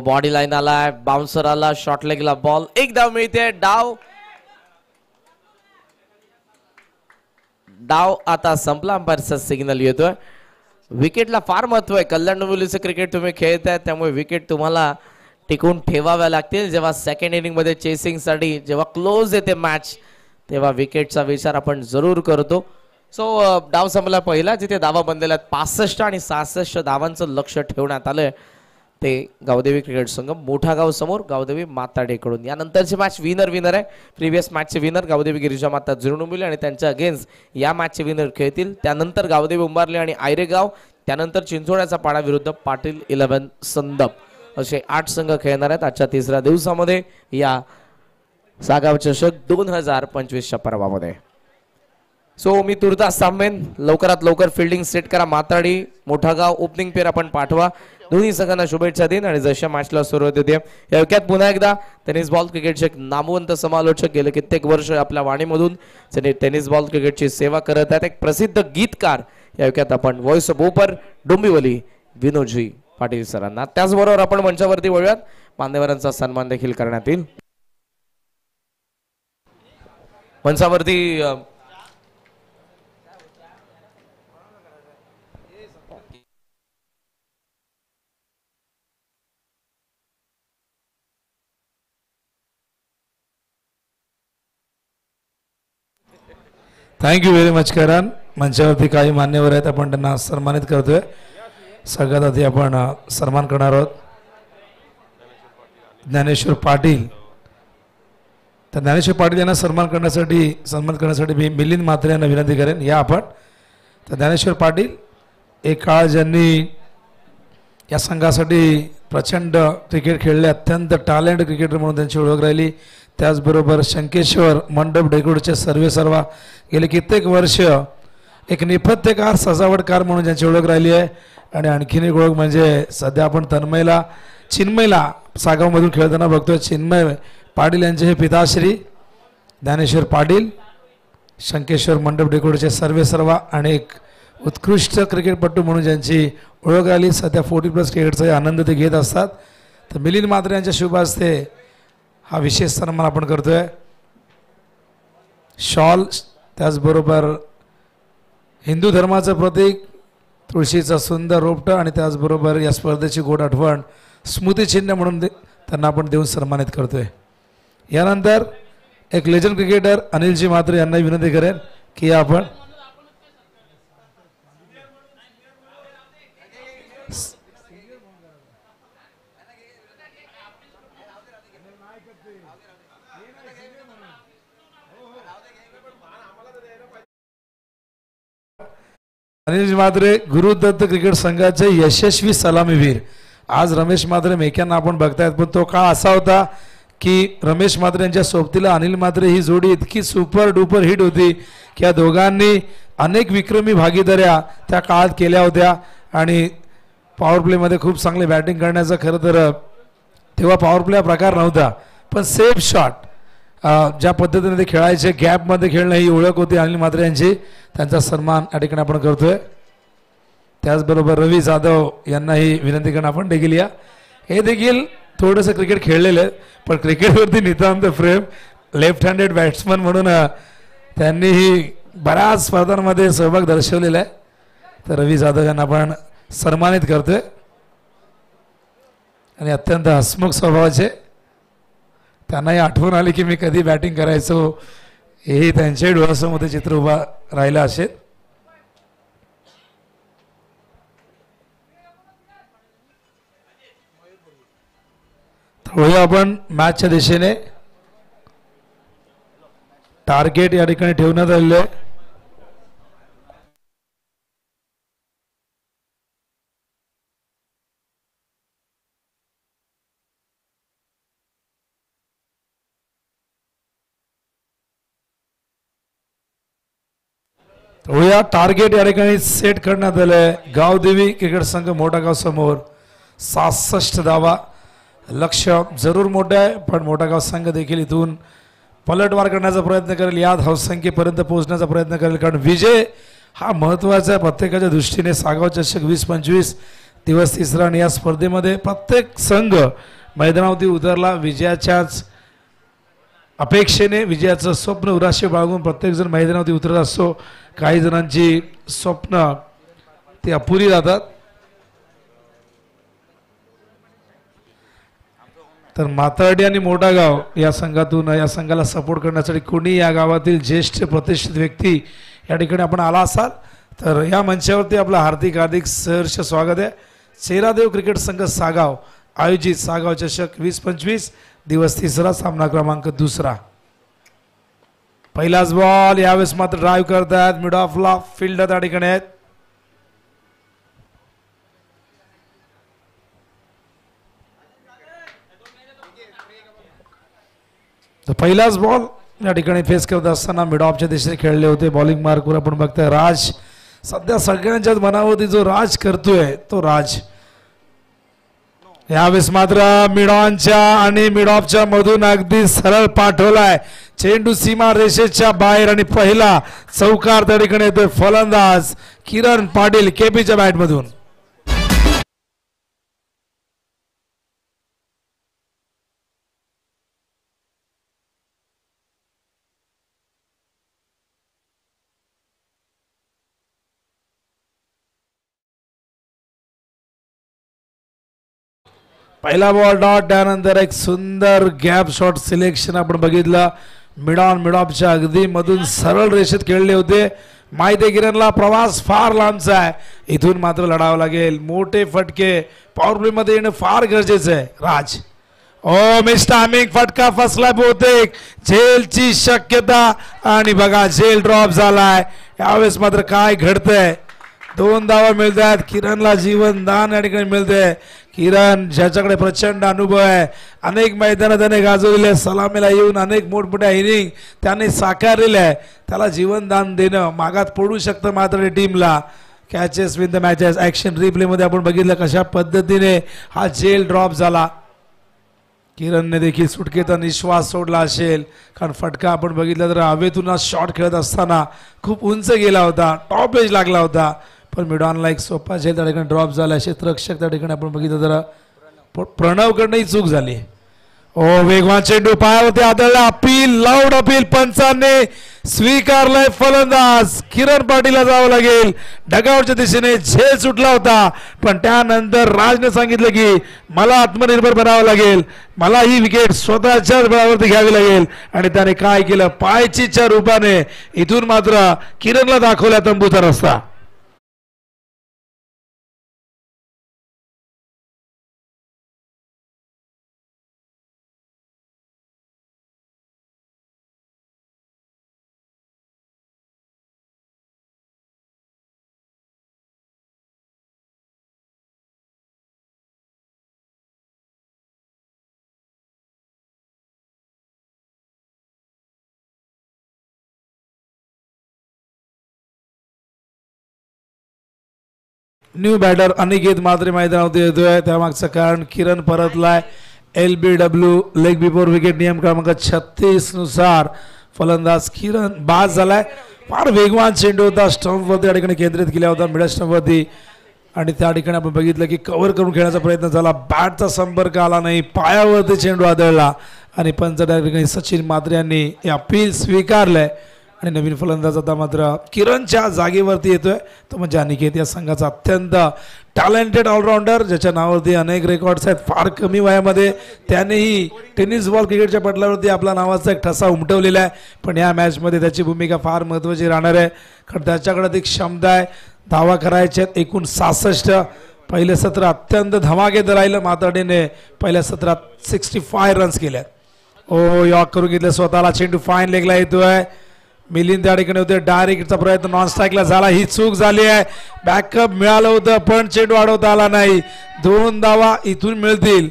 S1: बॉडी लाईन आलाय. बाउन्सर आला. शॉर्ट लेगला बॉल. एक धाव मिळते. डाव आता संपला. अंपायरचा सिग्नल येतोय. विकेटला फार महत्व आहे. कल्याण डोंबिवलीचं क्रिकेट तुम्ही खेळताय त्यामुळे विकेट तुम्हाला टिकून ठेवाव्या लागतील. जेव्हा सेकंड इनिंग मध्ये चेसिंग साठी जेव्हा क्लोज येते मॅच तेव्हा विकेटचा विचार आपण जरूर करतो. सो डाव संपला पहिला जिथे धावा बनलेल्या 65 आणि 66 धावांचं लक्ष ठेवण्यात आलंय ते गावदेवी क्रिकेट संघ मोठा गाव समोर गावदेवी माताडेकडून. यानंतरची मॅच विनर आहे. प्रिव्हियस मॅचचे विनर गावदेवी गिरिजा माता जुळणुंबिली आणि त्यांच्या अगेन्स्ट या मॅचचे विनर खेळतील. त्यानंतर गावदेवी उंबारले आणि आयरेगाव. त्यानंतर चिंचोड्याचा पाडा विरुद्ध पाटील 11 संदप असे 8 संघ खेळणार आहेत आजच्या तिसऱ्या दिवसामध्ये या सागाव चषक 2025च्या पर्वामध्ये. सो मी तुर्तास थांबेन. लवकरात लवकर फिल्डिंग सेट करा. माताडी मोठा गाव ओपनिंग पेर आपण पाठवा. दोन्ही संघांना शुभेच्छा देईन आणि जशा मॅचला सुरुवात होते या विकेट पुन्हा एकदा टेनिस बॉल क्रिकेटचे एक नामवंत समालोचक गेले कित्येक वर्ष आपल्या वाणीमधून टेनिस बॉल क्रिकेटची सेवा करत आहेत एक प्रसिद्ध गीतकार या विकेट आपण व्हॉइस ऑफ ओपर डोंबिवली विनोदजी पाटील सरांना. त्याचबरोबर आपण मंचावरती वळूयात. मान्यवरांचा सन्मान देखील करण्यात येईल. मंचावरती
S2: थँक्यू व्हेरी मच करण. मंचावरती काही मान्यवर आहेत आपण त्यांना सन्मानित करतोय. सगळ्यात आधी आपण सन्मान करणार आहोत ज्ञानेश्वर पाटील. तर ज्ञानेश्वर पाटील यांना सन्मानित करण्यासाठी मी मिलिंद म्हात्रे यांना विनंती करेन या आपण. तर ज्ञानेश्वर पाटील एक काळ ज्यांनी या संघासाठी प्रचंड क्रिकेट खेळले. अत्यंत टॅलेंट क्रिकेटर म्हणून त्यांची ओळख राहिली. त्याचबरोबर शंकेश्वर मंडप डेकोडचे सर्वेसर्वा गेले कित्येक वर्ष एक नेपथ्यकार सजावटकार म्हणून ज्यांची ओळख राहिली आहे. आणि आणखीन एक ओळख म्हणजे सध्या आपण चिन्मयला सागावमधून खेळताना बघतोय. चिन्मय पाटील यांचे हे पिताश्री ज्ञानेश्वर पाटील शंकेश्वर मंडप डेकोडचे सर्वेसर्वा आणि एक उत्कृष्ट क्रिकेटपटू म्हणून ज्यांची ओळख राहिली. सध्या 40+ क्रिकेटचा आनंद ते घेत असतात. तर मिलिंद म्हात्रे यांच्या शुभ हस्ते हा विशेष सन्मान आपण करतोय. शॉल त्याचबरोबर हिंदू धर्माचं प्रतीक तुळशीचं सुंदर रोपटं आणि त्याचबरोबर या स्पर्धेची गोड आठवण स्मृतिचिन्ह म्हणून त्यांना आपण देऊन सन्मानित करतोय. यानंतर एक लेजंड क्रिकेटर अनिलजी म्हात्रे यांना विनंती करेन की आपण रमेश म्हात्रे गुरुदत्त क्रिकेट संघाचे यशस्वी सलामीवीर. आज रमेश म्हात्रे मेक्यांना आपण बघतायत, पण तो काळ असा होता की रमेश म्हात्रे यांच्या सोबतीला अनिल म्हात्रे ही जोडी इतकी सुपर डुपर हिट होती की या दोघांनी अनेक विक्रमी भागीदाऱ्या त्या काळात केल्या होत्या. आणि पॉवर प्लेमध्ये खूप चांगले बॅटिंग करण्याचा खरं तर तेव्हा पॉवर प्ले हा प्रकार नव्हता, पण सेफ शॉट ज्या पद्धतीने ते खेळायचे, गॅपमध्ये खेळणं ही ओळख होती अनिल म्हात्रे यांची. त्यांचा सन्मान या ठिकाणी आपण करतोय. त्याचबरोबर रवी जाधव यांनाही विनंती करणं आपण देखील या. हे देखील थोडंसं क्रिकेट खेळलेलं आहे, पण क्रिकेटवरती नितांत प्रेम. लेफ्ट हँडेड बॅट्समन म्हणून त्यांनीही बऱ्याच स्पर्धांमध्ये सहभाग दर्शवलेला आहे. तर रवी जाधव यांना आपण सन्मानित करतोय आणि अत्यंत हसमुख स्वभावाचे. त्यांनाही आठवण आली की मी कधी बॅटिंग करायचो, हेही त्यांच्याही डोळ्यासमोर चित्र उभा राहिलं असेल. तर आपण मॅचच्या दिशेने टार्गेट या ठिकाणी ठेवण्यात आलेलं आहे. होया टार्गेट या ठिकाणी सेट करण्यात आलंय. गावदेवी क्रिकेट संघ मोठागाव समोर 66 धावा. लक्ष जरूर मोठं आहे, पण मोठागाव संघ देखील इथून पलटवार करण्याचा प्रयत्न करेल, या धावसंख्येपर्यंत पोहोचण्याचा प्रयत्न करेल, कारण विजय हा महत्त्वाचा आहे प्रत्येकाच्या दृष्टीने. सागाव चषक 20-25 दिवस तिसरा आणि या स्पर्धेमध्ये प्रत्येक संघ मैदानावरती उतरला विजयाच्याच अपेक्षेने, विजयाचं स्वप्न उराशे बाळगून प्रत्येकजण मैदानावरती उतरत असतो. काही जणांची स्वप्न ती अपुरी राहतात. तर मातर्डी आणि मोठागाव या संघातून या संघाला सपोर्ट करण्यासाठी कोणी या गावातील ज्येष्ठ प्रतिष्ठित व्यक्ती या ठिकाणी आपण आला असाल तर या मंचावरती आपलं हार्दिक सहर्ष स्वागत आहे. चेहरादेव क्रिकेट संघ सागाव आयोजित सागाव चषक 20-25 दिवस तिसरा, सामना क्रमांक 2. पहिलाच बॉल. यावेळेस मात्र ड्राईव्ह करतात, मिड ऑफला फील्ड त्या ठिकाणी आहेत. तर पहिलाच बॉल या ठिकाणी फेस करत असताना मिड ऑफच्या दिशेने खेळले होते. बॉलिंग मार्कवर आपण बघताय राज. सध्या सगळ्यांच्याच मनावरती जो राज करतोय तो राज. यावेळेस मात्र मिड ऑनच्या आणि मिड ऑफच्या मधून अगदी सरळ पाठवलाय चेंडू सीमा रेषेच्या बाहेर आणि पहिला चौकार त्या ठिकाणी येतोय. फलंदाज किरण पाटील केपीच्या बॅट मधून. पहिला बॉल डॉट. त्यानंतर एक सुंदर गॅप शॉट सिलेक्शन आपण बघितलं. मिड ऑन मिड ऑफच्या अगदी मधून सरळ रेषेत खेळले होते. माहिती किरणला प्रवास फार लांबचा आहे, इथून मात्र लढावं लागेल. मोठे फटके पॉवर प्ले मध्ये येणं फार गरजेचं आहे. राज ओ मिस टायमिंग, फटका फसला बहुतेक, झेलची शक्यता आणि बघा झेल ड्रॉप झालाय. यावेळेस मात्र काय घडतंय, 2 धावा मिळतात. किरणला जीवनदान या ठिकाणी मिळते. किरण ज्याच्याकडे प्रचंड अनुभव आहे, अनेक मैदानात त्याने गाजवले, सलामीला येऊन अनेक मोठमोठ्या इनिंग त्याने साकारलेल्या आहे, त्याला जीवनदान देणं मागात पडू शकतं मात्र टीमला. Catches win the matches. Action रिप्लेमध्ये आपण बघितलं कशा पद्धतीने हा जेल ड्रॉप झाला. किरणने देखील सुटकेचा निश्वास सोडला असेल, कारण फटका आपण बघितला तर हवेतून शॉट खेळत असताना खूप उंच गेला होता, टॉप एज लागला होता, पण मिडॉनला एक सोपा झेल त्या ठिकाणी ड्रॉप झाला. क्षेत्ररक्षक त्या ठिकाणी आपण बघितलं जरा प्रणवकडनं ही चूक झाली. ओ वेगवान चेंडू पायावरती आदळला. अपील, लाऊड अपील पंचांनी स्वीकारलंय. फलंदाज किरण पाटीलला जावं लागेल. डगावरच्या दिशेने झेल सुटला होता, पण त्यानंतर राजने सांगितलं की मला आत्मनिर्भर बनावं लागेल, मला ही विकेट स्वतःच्याच बळावरती घ्यावी लागेल. आणि त्याने काय केलं, पायचीच्या रूपाने इथून मात्र किरणला दाखवला तंबूचा रस्ता. न्यू बॅटर अनिकेत मात्रे मैदानावरती येतोय. त्यामागचं कारण किरण परतलाय. LBW लेग बिफोर विकेट नियम क्रमांक 36 नुसार फलंदाज किरण बाद झालाय. फार वेगवान चेंडू होता, स्टंपवरती या ठिकाणी केंद्रित केला होता मिडल स्टंपवरती आणि त्या ठिकाणी आपण बघितलं की कव्हर करून खेळण्याचा प्रयत्न झाला. बॅटचा संपर्क आला नाही, पायावरती चेंडू आदळला आणि पंच त्या ठिकाणी सचिन मात्रे यांनी हे अपील स्वीकारलंय आणि नवीन फलंदाज आता मात्र किरणच्या जागेवरती येतोय तो म्हणजे अनिकेत. या संघाचा अत्यंत टॅलेंटेड ऑलराऊंडर ज्याच्या नावावरती अनेक रेकॉर्ड्स आहेत. फार कमी वयामध्ये त्यानेही टेनिस बॉल क्रिकेटच्या पटलावरती आपला नावाचा एक ठसा उमटवलेला आहे. पण या मॅचमध्ये त्याची भूमिका फार महत्त्वाची राहणार आहे कारण त्याच्याकडे ती क्षमता आहे. धावा करायच्या आहेत एकूण 66. पहिलं सत्र अत्यंत धमाकेदार राहिलं. माताडीने पहिल्या सत्रात 65 रन्स केल्यात. ओ यॉक करून घेतलं स्वतःला. चेंडू फाईन लेगला येतोय. मिलिंद त्या ठिकाणी होते. डायरेक्टचा प्रयत्न नॉन स्ट्राईकला झाला. ही चूक झाली आहे. बॅकअप मिळालं होतं पण चेंडू अडवता आला नाही. 2 धावा इथून मिळतील.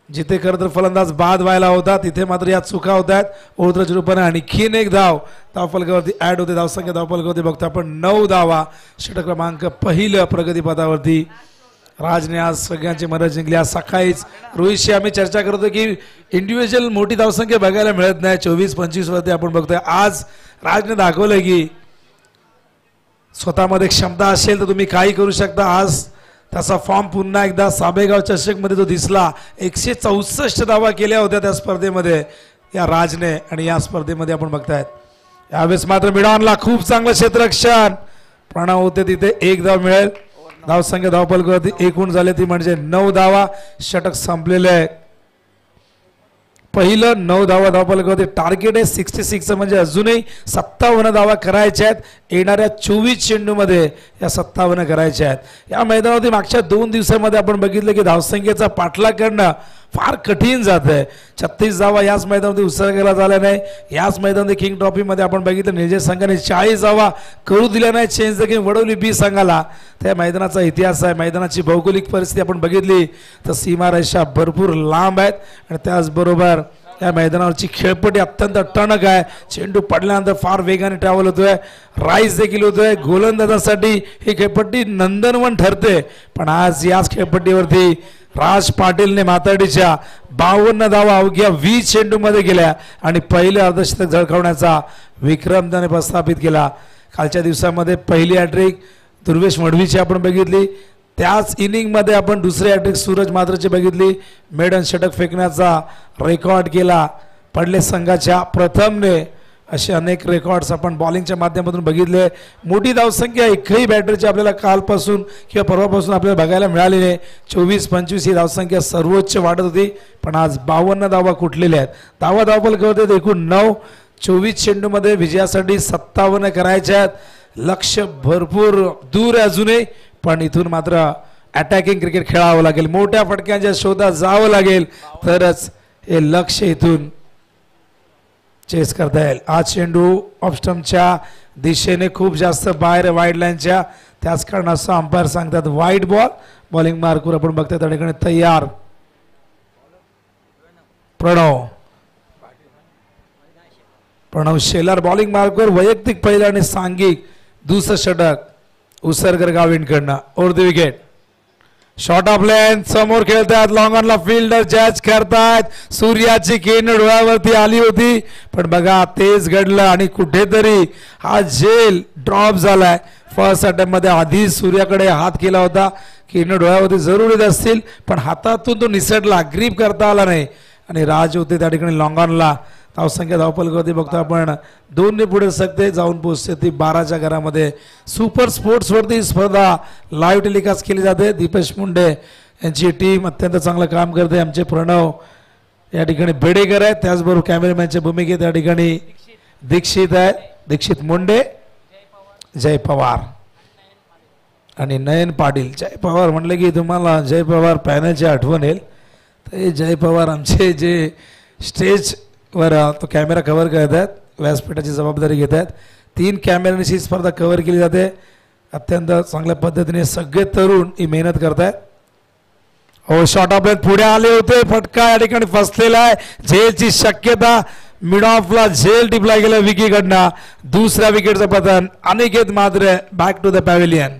S2: जिथे खरं तर फलंदाज बाद व्हायला होता तिथे मात्र या चुका होत आहेत. ओळखच्या रूपाने आणखीन एक धावफलकावरती ऍड होते. धावसंख्या धावफलकावरती बघतो आपण 9 धावा. षटक क्रमांक पहिलं प्रगतीपथावरती. राजने आज सगळ्यांची मदत जिंकली. आज सकाळीच रोहितशी आम्ही चर्चा करतो की इंडिव्हिज्युअल मोठी धावसंख्या बघायला मिळत नाही. 24-25 वरती आपण बघतोय. आज राजने दाखवलं की स्वतःमध्ये क्षमता असेल तर तुम्ही काही करू शकता. आज त्याचा फॉर्म पुन्हा एकदा साबेगाव चषकमध्ये तो दिसला. 164 धावा केल्या होत्या त्या स्पर्धेमध्ये या राजने आणि या स्पर्धेमध्ये आपण बघतायत यावेळेस मात्र मिडॉनला खूप चांगलं क्षेत्ररक्षण. प्रणव होते तिथे 1 धाव मिळेल. धावसंख्या धावफलकावरती एकूण झाले ती म्हणजे 9 धावा. षटक संपलेले आहे. पहिलं 9 धावा धावफलकावरती टार्गेट आहे 66 म्हणजे अजूनही 57 धावा करायच्या आहेत. येणाऱ्या 24 चेंडूमध्ये या 57 करायच्या आहेत. या मैदानावरती मागच्या 2 दिवसांमध्ये आपण बघितलं की धावसंख्येचा पाठलाग करणं फार कठीण जात आहे. 36 धावा याच मैदानामध्ये उसळगेला झाल्या नाही. याच मैदानामध्ये किंग ट्रॉफीमध्ये आपण बघितलं निर्जय संघाने 40 धावा करू दिल्या नाही. चेंज द गेम वडवली बी संघाला. त्या मैदानाचा इतिहास आहे. मैदानाची भौगोलिक परिस्थिती आपण बघितली तर सीमारेषा भरपूर लांब आहेत आणि त्याचबरोबर या मैदानावरची खेळपट्टी अत्यंत टणक आहे. चेंडू पडल्यानंतर फार वेगाने ट्रॅव्हल होतोय. राईस देखील होतोय. गोलंदाजासाठी ही खेळपट्टी नंदनवन ठरते. पण आज याच खेळपट्टीवरती राज पाटीलने माताडीच्या 52 धावा अवघ्या 20 चेंडूमध्ये केल्या आणि पहिले अर्धशतक झळकावण्याचा विक्रम त्याने प्रस्थापित केला. कालच्या दिवसामध्ये पहिली हॅट्रिक दुर्वेश मडवीची आपण बघितली. त्याच इनिंगमध्ये आपण दुसरी हॅट्रिक सूरज मात्रची बघितली. मेडन षटक फेकण्याचा रेकॉर्ड केला पडले संघाच्या प्रथमने. असे अनेक रेकॉर्ड्स आपण बॉलिंगच्या माध्यमातून बघितले. मोठी धावसंख्या एकही बॅटरची आपल्याला कालपासून किंवा परवापासून आपल्याला बघायला मिळाली नाही. 24-25 ही धावसंख्या सर्वोच्च वाढत होती पण आज 52 धावा कुठलेल्या आहेत. धावफलकावरती एकूण 9. 24 चेंडूमध्ये विजयासाठी 57 करायच्या आहेत. लक्ष भरपूर दूर आहे अजूनही पण इथून मात्र अटॅकिंग क्रिकेट खेळावं लागेल. मोठ्या फटक्यांच्या शोधात जावं लागेल तरच हे लक्ष इथून चेस करता येईल. आज चेंडू ऑफ स्टंपच्या दिशेने खूप जास्त बाहेर वाईड लाईनच्या. त्याच कारणास्तव अंपायर सांगतात वाईड बॉल. बॉलिंग मार्कवर आपण बघतोय त्या ठिकाणी तयार प्रणव शेलार बॉलिंग मार्कवर वैयक्तिक पहिलं आणि सांघिक दुसरं षटक उसरकर गाविंडकडनं. Over the wicket. Short of length समोर खेळतात. लॉंग ऑनला फिल्डर जज करतायत. सूर्याची किरण डोळ्यावरती आली होती पण बघा तेज घडलं आणि कुठेतरी हा झेल ड्रॉप झालाय. फर्स्ट अटेम्प्ट मध्ये आधी सूर्याकडे हात केला होता. किरण डोळ्यावरती जरूर येत असतील पण हातातून तो निसटला. ग्रीप करता आला नाही आणि राज होते त्या ठिकाणी लॉंग ऑनला. धावसंख्या धावफलकावरती बघतो आपण 2 ने पुढे सकते जाऊन पोहोचते ती 12च्या घरामध्ये. सुपर स्पोर्ट्स वरती स्पर्धा लाईव्ह टेलिकास्ट केली जाते. दीपेश मुंडे यांची टीम अत्यंत चांगलं काम करते. आमचे प्रणव या ठिकाणी बेडेकर आहेत. त्याचबरोबर कॅमेरामॅनच्या भूमिकेत या ठिकाणी दीक्षित आहे. दीक्षित मुंडे, जय पवार आणि नयन पाटील. जय पवार म्हटलं की तुम्हाला जय पवार पॅनलची आठवण येईल. तर हे जय पवार आमचे जे स्टेज वर तो कॅमेरा कव्हर करत आहेत. व्यासपीठाची जबाबदारी घेत आहेत. 3 कॅमेऱ्यांची स्पर्धा कव्हर केली जाते. अत्यंत चांगल्या पद्धतीने सगळे तरुण ही मेहनत करतायत. हो शॉर्ट ऑफ पुढे आले होते. फटका या ठिकाणी फसलेला आहे. झेलची शक्यता. मिड ऑफला झेल टिपला गेला विकीकडनं. दुसऱ्या विकेटचं पतन. Aniket Matre back to the pavilion.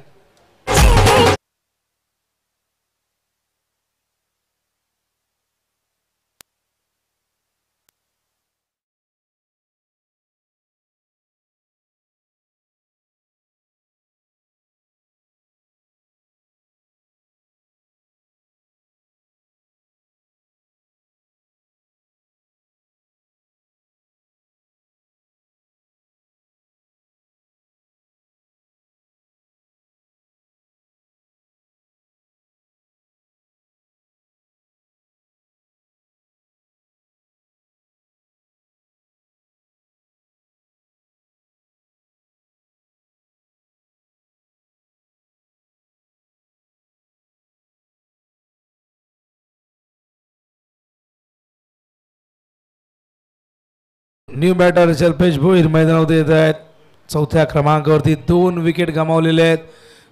S2: New batter Jalpesh Bhoir मैदानावर येत आहेत. चौथ्या क्रमांकावरती 2 विकेट गमावलेले आहेत.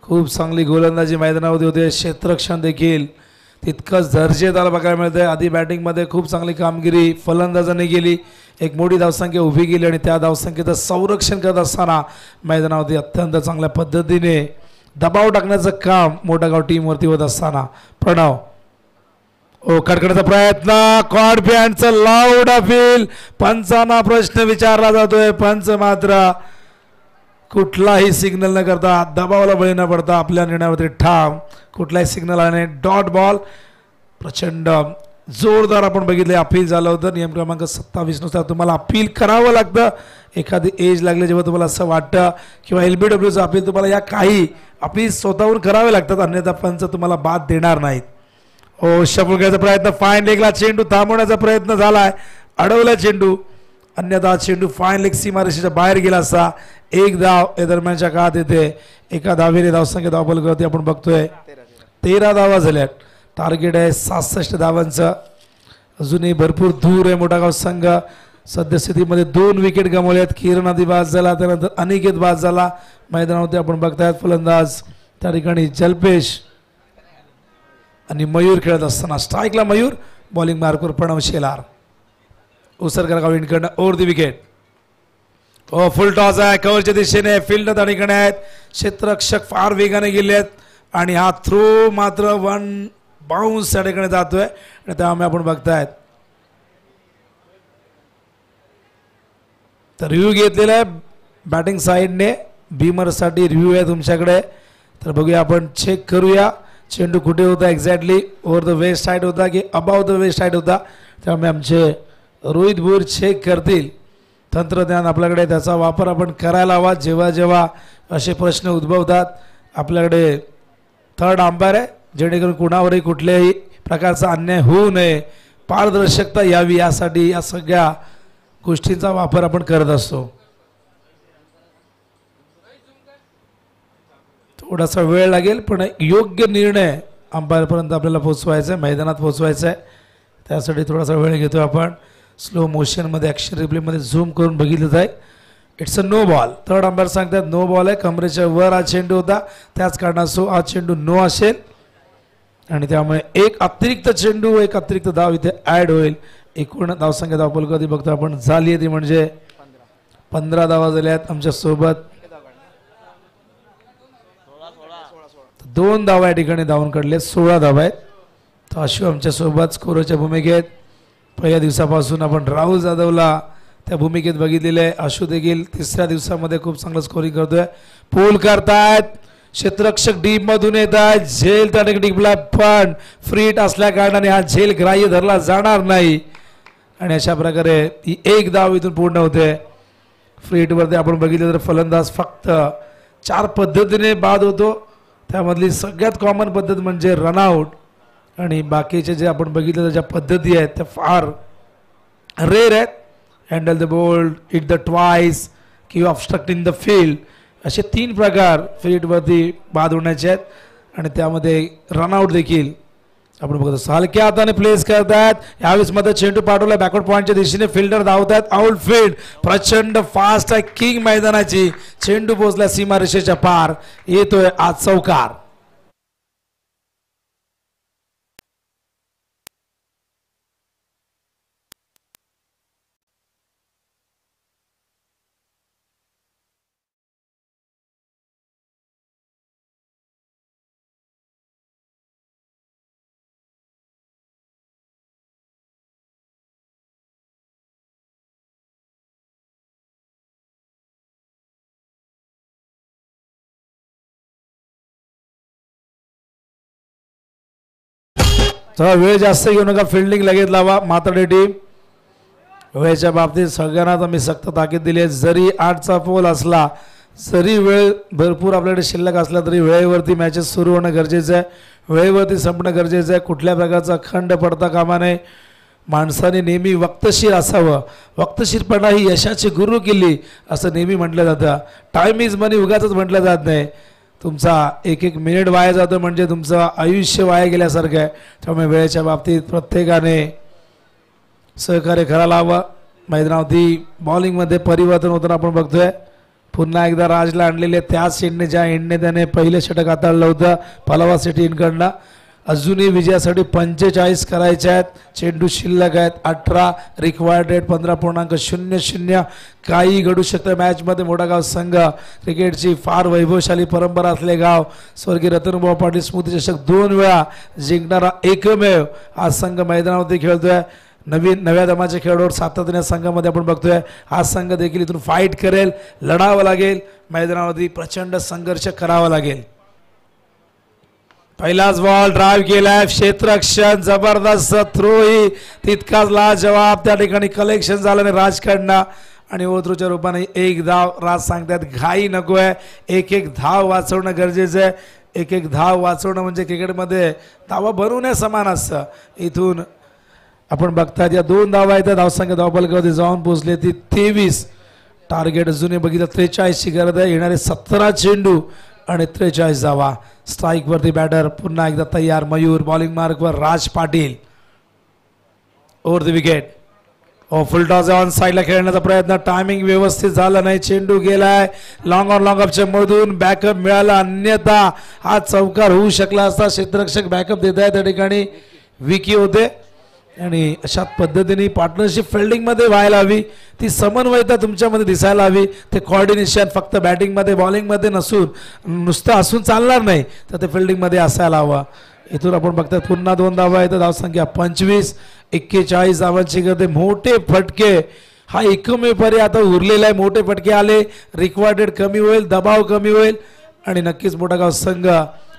S2: खूप चांगली गोलंदाजी मैदानावरती होते. क्षेत्ररक्षण देखील तितकंच दर्जेदार बघायला मिळतंय. आधी बॅटिंगमध्ये खूप चांगली कामगिरी फलंदाजांनी केली. एक मोठी धावसंख्या उभी केली आणि त्या धावसंख्येचं संरक्षण करत असताना मैदानावरती अत्यंत चांगल्या पद्धतीने दबाव टाकण्याचं काम मोठागाव टीमवरती होत असताना प्रणव कडकडचा प्रयत्न कॉन्फिडन्सचं लाऊड अपील. पंचांना प्रश्न विचारला जातोय. पंच मात्र कुठलाही सिग्नल न करता दबावाला बळी न पडता आपल्या निर्णयावरती ठाम. कुठलाही सिग्नल आल्याने डॉट बॉल. प्रचंड जोरदार आपण बघितले अपील झालं होतं. नियम क्रमांक 27 नुसार तुम्हाला अपील करावं लागतं. एखादी एज लागले जेव्हा तुम्हाला असं वाटतं किंवा LBWचं अपील तुम्हाला या काही अपील स्वतःहून करावे लागतात, अन्यथा पंच तुम्हाला बाद देणार नाहीत. शफल घ्यायचा प्रयत्न फाईन लेगला चेंडू थांबवण्याचा प्रयत्न झालाय. अडवला चेंडू, अन्यथा चेंडू फाईन लेग सीमारेषेच्या बाहेर गेला असता. एक धाव या दरम्यानच्या काळात येते. एका धावेने धावसंख्या धावफलकावरती आपण बघतोय 13 धावा झाल्यात. टार्गेट आहे 67 धावांचं. अजूनही भरपूर दूर आहे मोठागाव संघ. सद्यस्थितीमध्ये 2 विकेट गमावले आहेत. किरण आधी बाद झाला, त्यानंतर अनिकेत बाद झाला. मैदानावरती आपण बघतायत फलंदाज त्या ठिकाणी जल्पेश आणि मयूर खेळत असताना स्ट्राईकला मयूर, बॉलिंग मार्कवर प्रणव शेलार. उसरकर गाव इनकडनं over the wicket. Full toss आहे कव्हरच्या दिशेने. फील्ड त्या ठिकाणी आहेत. क्षेत्ररक्षक फार वेगाने गेले आहेत आणि हा थ्रो मात्र 1 बाउन्स त्या ठिकाणी जातोय आणि त्यामुळे आपण बघतायत तर रिव्ह्यू घेतलेला आहे बॅटिंग साईडने. बीमरसाठी रिव्ह्यू आहे तुमच्याकडे, तर बघूया आपण चेक करूया चेंडू कुठे होता exactly. Over the waist side होता की अबाव द वेस्ट साईड होता. त्यामुळे आमचे रोहित भोईर चेक करतील. तंत्रज्ञान आपल्याकडे, त्याचा वापर आपण करायला हवा जेव्हा जेव्हा असे प्रश्न उद्भवतात. आपल्याकडे थर्ड अंपायर आहे, जेणेकरून कुणावरही कुठल्याही प्रकारचा अन्याय होऊ नये, पारदर्शकता यावी यासाठी या सगळ्या गोष्टींचा वापर आपण करत असतो. थोडासा वेळ लागेल पण योग्य निर्णय अंपायरपर्यंत आपल्याला पोचवायचा आहे, मैदानात पोचवायचा आहे. त्यासाठी थोडासा वेळ घेतो आपण. स्लो मोशनमध्ये ॲक्शन रिप्लेमध्ये झूम करून बघितलं जाईल. It's a no ball. Third umpire सांगतात नो बॉल आहे. कमरेच्या वर हा चेंडू होता, त्याच कारणास्तव हा चेंडू नो असेल आणि त्यामुळे एक अतिरिक्त चेंडू, एक अतिरिक्त धाव इथे ॲड होईल. एकूण धावसंख्या धावफलकावरती बघतो आपण झाली आहे ती म्हणजे 15 धावा झाल्या आहेत. आमच्यासोबत 2 धावा या ठिकाणी धावून काढले, 16 धावा आहेत. तर आशू आमच्यासोबत स्कोरच्या भूमिकेत. पहिल्या दिवसापासून आपण राहुल जाधवला त्या भूमिकेत बघितलेलं आहे. आशू देखील 3ऱ्या दिवसामध्ये खूप चांगलं स्कोरिंग करतोय. पूल करतायत, क्षेत्ररक्षक डीप मधून येत आहेत. झेल त्या ठिकाणी पण फ्रीट असल्या कारणाने हा झेल ग्राह्य धरला जाणार नाही आणि अशा प्रकारे ही एक धाव इथून पूर्ण होते. फ्रीटवरती आपण बघितलं तर फलंदाज फक्त 4 पद्धतीने बाद होतो. त्यामधली सगळ्यात कॉमन पद्धत म्हणजे रनआउट आणि बाकीचे जे आपण बघितलं तर ज्या पद्धती आहेत त्या फार रेअर आहेत. Handle the ball, hit the twice किंवा ऑब्स्ट्रक्टिंग द फील्ड, असे 3 प्रकार फील्डवरती बाद होण्याचे आहेत आणि त्यामध्ये रनआउट देखील आपण बघतो. हलक्या हाताने प्लेस करतात. यावेळेस मध्ये चेंडू पाठवला बॅकवर्ड पॉईंटच्या दिशेने. फिल्डर धावतात आउट फील्ड. प्रचंड फास्ट आहे किंग मैदानाची. चेंडू पोहोचला सीमारेषेच्या पार. येतोय आज चौकार. थोडा वेळ जास्त घेऊ नका, फिल्डिंग लगेच लावा. मात्र टीम वेळेच्या बाबतीत सगळ्यांना तर मी सक्त ताकीद दिली आहे. जरी 8चा पोल असला, जरी वेळ भरपूर आपल्याकडे शिल्लक असला तरी वेळेवरती मॅचेस सुरू होणं गरजेचं आहे, वेळेवरती संपणं गरजेचं आहे. कुठल्या प्रकारचा खंड पडता कामा नये. माणसाने नेहमी वक्तशीर असावं. वक्तशीरपणा ही यशाची गुरु किल्ली असं नेहमी म्हटलं जातं. टाईम इज मनी उगाचच म्हटलं जात नाही. तुमचा एक एक मिनिट वाया जातो म्हणजे तुमचं आयुष्य वाया गेल्यासारखं आहे. त्यामुळे वेळेच्या बाबतीत प्रत्येकाने सहकार्य करायला हवं. मैदानावरती बॉलिंगमध्ये परिवर्तन होताना आपण बघतोय. पुन्हा एकदा राजला आणलेले त्याच शेंडने ज्या एंडने त्याने पहिले षटक हाताळलं होतं पलावा सिटी इनकडनं. अजूनही विजयासाठी 45 करायचे आहेत. चेंडू शिल्लक आहेत 18. Required rate 15.00. काही घडू शकतं मॅचमध्ये. मोठागाव संघ क्रिकेटची फार वैभवशाली परंपरा असले गाव. स्वर्गीय रतनभाऊ पाटील स्मृती चषक 2 वेळा जिंकणारा एकमेव हा संघ मैदानावरती खेळतोय. नव्या दमाच्या खेळाडूवर सातत्याने संघामध्ये आपण बघतोय. हा संघ देखील इथून फाईट करेल, लढावं लागेल. मैदानावरती प्रचंड संघर्ष करावा लागेल. पहिलाच बॉल ड्राईव्ह केलाय, क्षेत्ररक्षण जबरदस्त थ्रो ही तितकाच लाजवाब त्या ठिकाणी कलेक्शन झालं नाही राजकडनं. आणि ओथ्रूच्या रूपाने एक धाव. राज सांगतात घाई नको आहे, एक एक धाव वाचवणं गरजेचं आहे. एक एक धाव वाचवणं म्हणजे क्रिकेटमध्ये धावा बनवण्या समान असतं. इथून आपण बघतात या 2 धावा आहेत. धावसंख्या धावफलकावरती जाऊन पोहोचले ती 23. टार्गेट अजूनही बघितलं 43ची गरज आहे. येणारे 17 चेंडू आणि 43 धावा. स्ट्राईकवरती बॅटर पुन्हा एकदा तयार मयूर. बॉलिंग मार्कवर Raj Patil. Over the wicket. Full toss on साईडला खेळण्याचा प्रयत्न. टायमिंग व्यवस्थित झाला नाही. चेंडू गेलाय लॉंग ऑन लॉंग अपच्या मधून. बॅकअप मिळाला, अन्यथा हा चौकार होऊ शकला असता. क्षेत्ररक्षक बॅकअप देत आहे त्या ठिकाणी विकी होते. आणि अशा पद्धतीने पार्टनरशिप फिल्डिंगमध्ये व्हायला हवी. ती समन्वयता तुमच्यामध्ये दिसायला हवी. ते कॉर्डिनेशन फक्त बॅटिंगमध्ये बॉलिंगमध्ये नसून नुसतं असून चालणार नाही, तर ते फिल्डिंगमध्ये असायला हवं. इथून आपण बघतात पुन्हा 2 धावा आहेत. धावसंख्या 25. 41 धावांची गरज. मोठे फटके हा एकमेव पर्याय आता उरलेला आहे. मोठे फटके आले, रिक्वायर्ड रेट कमी होईल, दबाव कमी होईल आणि नक्कीच मोठागाव संघ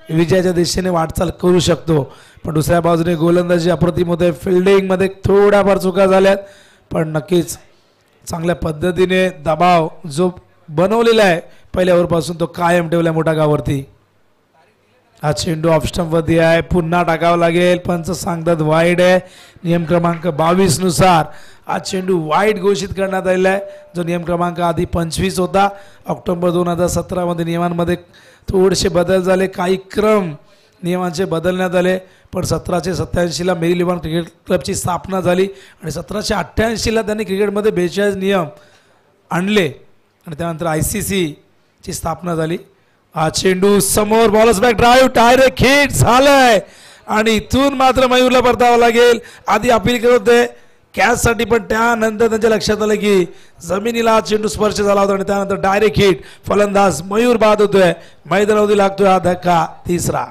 S2: विजयाच्या दिशेने वाटचाल करू शकतो. पण दुसऱ्या बाजूने गोलंदाजी अप्रतिम होते. फिल्डिंगमध्ये थोड्याफार चुका झाल्यात, पण नक्कीच चांगल्या पद्धतीने दबाव जो बनवलेला आहे पहिल्या ओव्हरपासून तो कायम ठेवला मोठागाववरती. हा चेंडू ऑफ स्टंपवरती आहे, पुन्हा टाकावा लागेल. पंच सांगतात वाईड आहे. नियम क्रमांक 22 नुसार हा चेंडू वाईड घोषित करण्यात आलेला आहे, जो नियम क्रमांक आधी 25 होता. ऑक्टोबर 2017 मध्ये नियमांमध्ये थोडेसे बदल झाले, काही क्रम नियमांचे बदलण्यात आले. पण 1787ला मेरी लिव्हन क्रिकेट क्लबची स्थापना झाली आणि 1788ला त्यांनी क्रिकेटमध्ये 42 नियम आणले आणि त्यानंतर ICC ची स्थापना झाली. हा चेंडू समोर, bowlers back drive, direct hit झालंय आणि इथून मात्र मयूरला परतावं लागेल. आधी अपील करत होते कॅचसाठी, पण त्यानंतर त्यांच्या लक्षात आलं की जमिनीला हा चेंडू स्पर्श झाला होता आणि त्यानंतर डायरेक्ट हिट. फलंदाज मयूर बाद होतोय. मैदानावरती लागतोय हा धक्का, 3रा.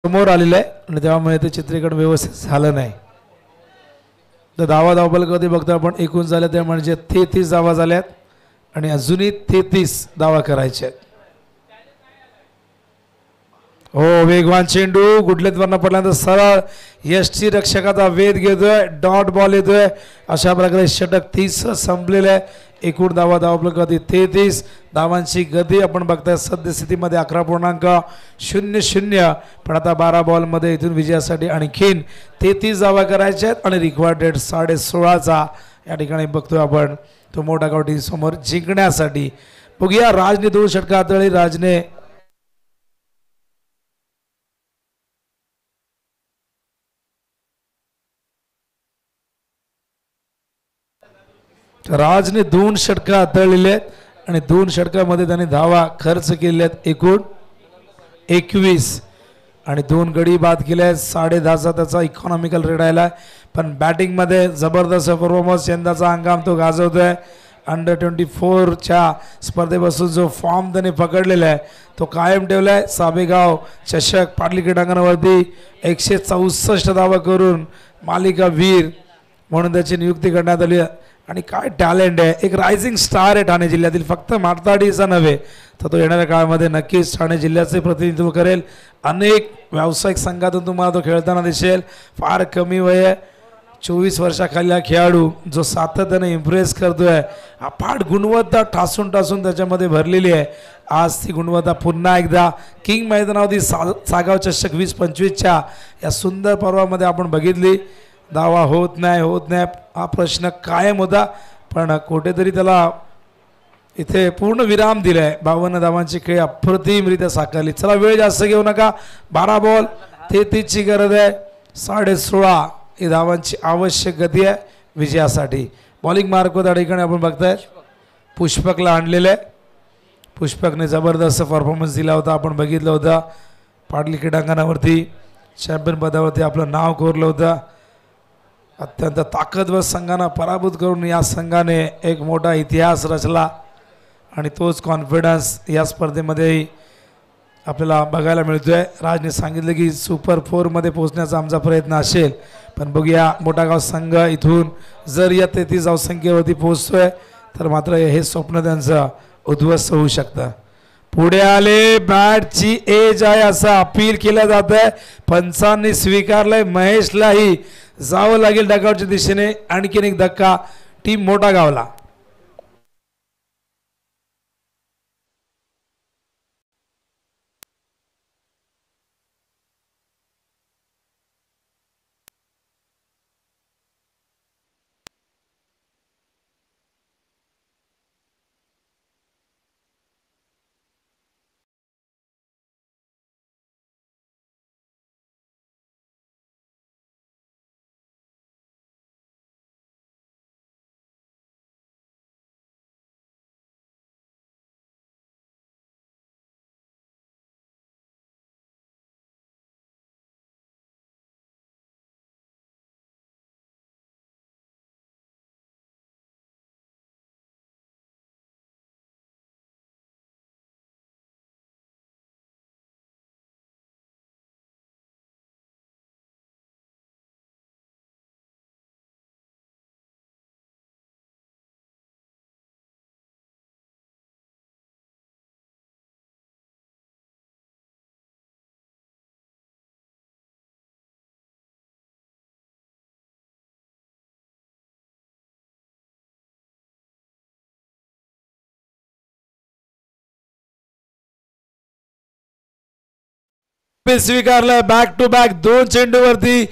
S2: समोर आलेलं आहे आणि त्यामुळे ते चित्रीकरण व्यवस्थित झालं नाही. तर धावपल कधी बघतो आपण एकूण झाले ते म्हणजे 33 धावा झाल्यात आणि अजूनही 33 धावा करायचे आहेत. हो वेगवान चेंडू गुडलेतवरनं पडल्यानंतर सरळ यष्टी रक्षकाचा वेध घेतोय, डॉट बॉल येतोय. अशा प्रकारे षटक 30 संपलेलं आहे. एकूण धावपल गती 33 धावांची गती आपण बघताय सद्यस्थितीमध्ये 11.00. पण आता 12 बॉलमध्ये इथून विजयासाठी आणखीन 33 धावा करायच्या आहेत आणि रिक्वायर्ड रेट 16.5चा या ठिकाणी बघतोय आपण तो मोठा गाव टीम समोर जिंकण्यासाठी. बघूया राजने 2 षटकं हाताळली. राजने 2 षटकं हाताळलेले आहेत आणि 2 षटकामध्ये त्याने धावा खर्च केलेल्या आहेत एकूण 21 आणि 2 गडी बाद केले आहेत. 10.5चा त्याचा इकॉनॉमिकल रेट आला. पण बॅटिंगमध्ये जबरदस्त परफॉर्मन्स यंदाचा हंगाम तो गाजवतोय. अंडर 24च्या स्पर्धेपासून जो फॉर्म त्याने पकडलेला आहे तो कायम ठेवला आहे. साबेगाव चषक पाटली क्रीडांगणावरती 164 धावा करून मालिका वीर म्हणून त्याची नियुक्ती करण्यात आली. आणि काय टॅलेंट आहे. एक रायझिंग स्टार आहे ठाणे जिल्ह्यातील. फक्त मारताडीचा नव्हे तर तो येणाऱ्या काळामध्ये नक्कीच ठाणे जिल्ह्याचे प्रतिनिधित्व करेल. अनेक व्यावसायिक संघातून तुम्हाला तो खेळताना दिसेल. फार कमी वय आहे. 24 वर्षाखाली हा खेळाडू जो सातत्याने इम्प्रेस करतोय. अफाट गुणवत्ता ठासून त्याच्यामध्ये भरलेली आहे. आज ती गुणवत्ता पुन्हा एकदा किंग मैदानावरती सागाव चषक 20-25च्या या सुंदर पर्वामध्ये आपण बघितली. दावा होत नाही हा प्रश्न कायम होता. पण कुठेतरी त्याला इथे पूर्ण विराम दिलाय. 52 धावांची खेळ अप्रतिमरित्या साकारली. चला वेळ जास्त घेऊ नका. 12 बॉल 33ची गरज आहे. 16.5 ही धावांची आवश्यक गती आहे विजयासाठी. बॉलिंग मार्क त्या ठिकाणी आपण बघताय पुष्पकला आणलेलं आहे. पुष्पकने जबरदस्त परफॉर्मन्स दिला होता. आपण बघितलं होतं पाटली क्रीडांगणावरती चॅम्पियन पदावरती आपलं नाव कोरलं होतं. अत्यंत ताकदवर संघांना पराभूत करून या संघाने एक मोठा इतिहास रचला आणि तोच कॉन्फिडन्स या स्पर्धेमध्येही आपल्याला बघायला मिळतोय. राजने सांगितलं की सुपर 4मध्ये पोहोचण्याचा आमचा प्रयत्न असेल. पण बघूया मोठागाव संघ इथून जर या 33 धावसंख्येवरती पोहोचतोय तर मात्र हे स्वप्न त्यांचं उद्ध्वस्त होऊ शकतं. पुढे आले बॅटची एज आहे असं अपील केलं जात आहे. पंचांनी स्वीकारलंय. महेशलाही जावं लागेल डगआउटच्या दिशेने. आणखीन एक धक्का टीम मोठा गावला. स्वीकारलं. बॅक टू बॅक 2 चेंडूवरती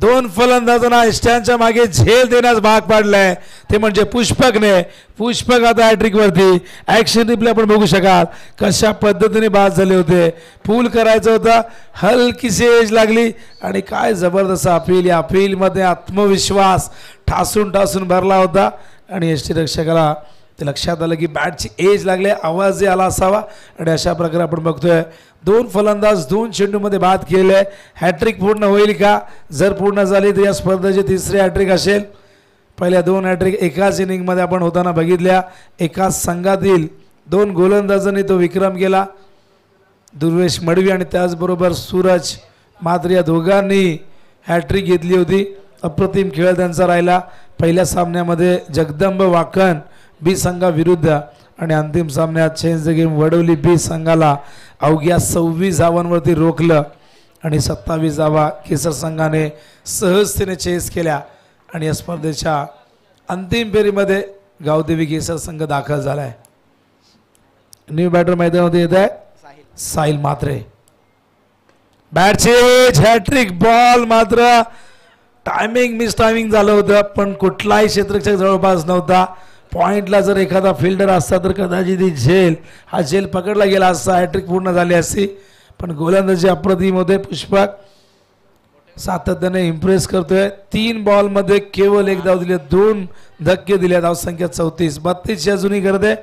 S2: 2 फलंदाजांना इष्टांच्या मागे झेल देण्यास भाग पाडलाय ते म्हणजे पुष्पकने. पुष्पक आता हॅट्रिक वरती. ऍक्शन रिप्ले आपण बघू शकाल कशा पद्धतीने बाद झाले होते. पूल करायचं होतं. हलकीशी एज लागली आणि काय जबरदस्त अपील. या अपीलमध्ये आत्मविश्वास ठासून भरला होता आणि यष्टीरक्षकाला ते लक्षात आलं की बॅटची एज लागले. आवाजही आला असावा आणि अशा प्रकारे आपण बघतोय 2 फलंदाज 2 चेंडूमध्ये बाद केले. हॅट्रिक पूर्ण होईल का? जर पूर्ण झाली तर या स्पर्धेची 3री हॅट्रिक असेल. पहिल्या 2 हॅट्रिक एकाच इनिंगमध्ये आपण होताना बघितल्या. एकाच संघातील 2 गोलंदाजांनी तो विक्रम केला. दुर्वेश मडवी आणि त्याचबरोबर सूरज मात्र या दोघांनी हॅट्रिक घेतली होती. अप्रतिम खेळ त्यांचा राहिला. पहिल्या सामन्यामध्ये जगदंब वाकण बी संघाविरुद्ध आणि अंतिम सामन्यात चेंज द गेम वडवली बी संघाला अवघ्या 26 धावांवरती रोखलं आणि 27 धावा केसर संघाने सहजतेने चेस केल्या आणि या स्पर्धेच्या अंतिम फेरीमध्ये गावदेवी केसर संघ दाखल झालाय. न्यू बॅटर मैदानामध्ये येत आहे साहिल म्हात्रे. बॅटचे हॅट्रिक बॉल मात्र टायमिंग मिस टायमिंग झालं होतं पण कुठलाही क्षेत्ररक्षक जवळपास नव्हता. पॉइंटला जर एखादा फिल्डर असता तर कदाचित हा झेल पकडला गेला असता. हॅट्रिक पूर्ण झाली असती पण गोलंदाजी अप्रतिम होते. पुष्पक सातत्याने इम्प्रेस करतोय. 3 बॉलमध्ये केवळ 1 धाव दिले, 2 धक्के दिले. धावसंख्या 34. 32 अजूनही करते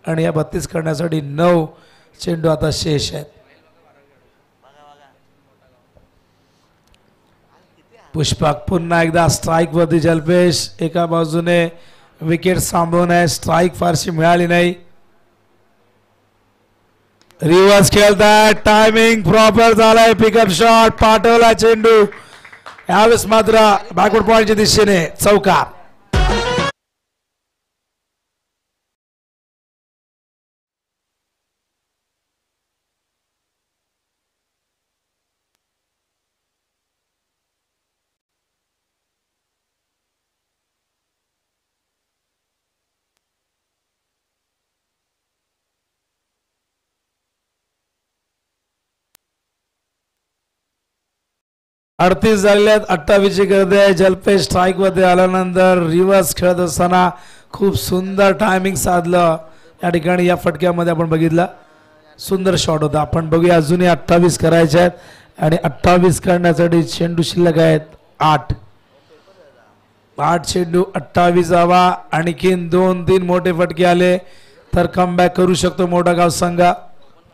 S2: आणि या 32 करण्यासाठी 9 चेंडू आता शेष आहेत. पुष्पक पुन्हा एकदा स्ट्राईक वरती. जल्पेश एका बाजूने विकेट सांभाळून आहे. स्ट्राईक फारशी मिळाली नाही. रिव्हर्स खेळताय. टायमिंग प्रॉपर झालाय. पिकअप शॉट पाठवला चेंडू. यावेळेस मात्र बॅकवर्ड पॉइंटच्या दिशेने चौकार. अडतीस झालेल्या 28 करते. जल्पेश स्ट्राईक मध्ये आल्यानंतर रिव्हर्स खेळत असताना खूप सुंदर टायमिंग साधलं. या ठिकाणी या फटक्यामध्ये आपण बघितलं सुंदर शॉट होता. आपण बघूया अजूनही 28 करायचे आहेत आणि 28 करण्यासाठी चेंडू शिल्लक आहेत 8 चेंडू 28 धावा. आणखीन 2-3 मोठे फटके आले तर कमबॅक करू शकतो मोठा गाव संघ.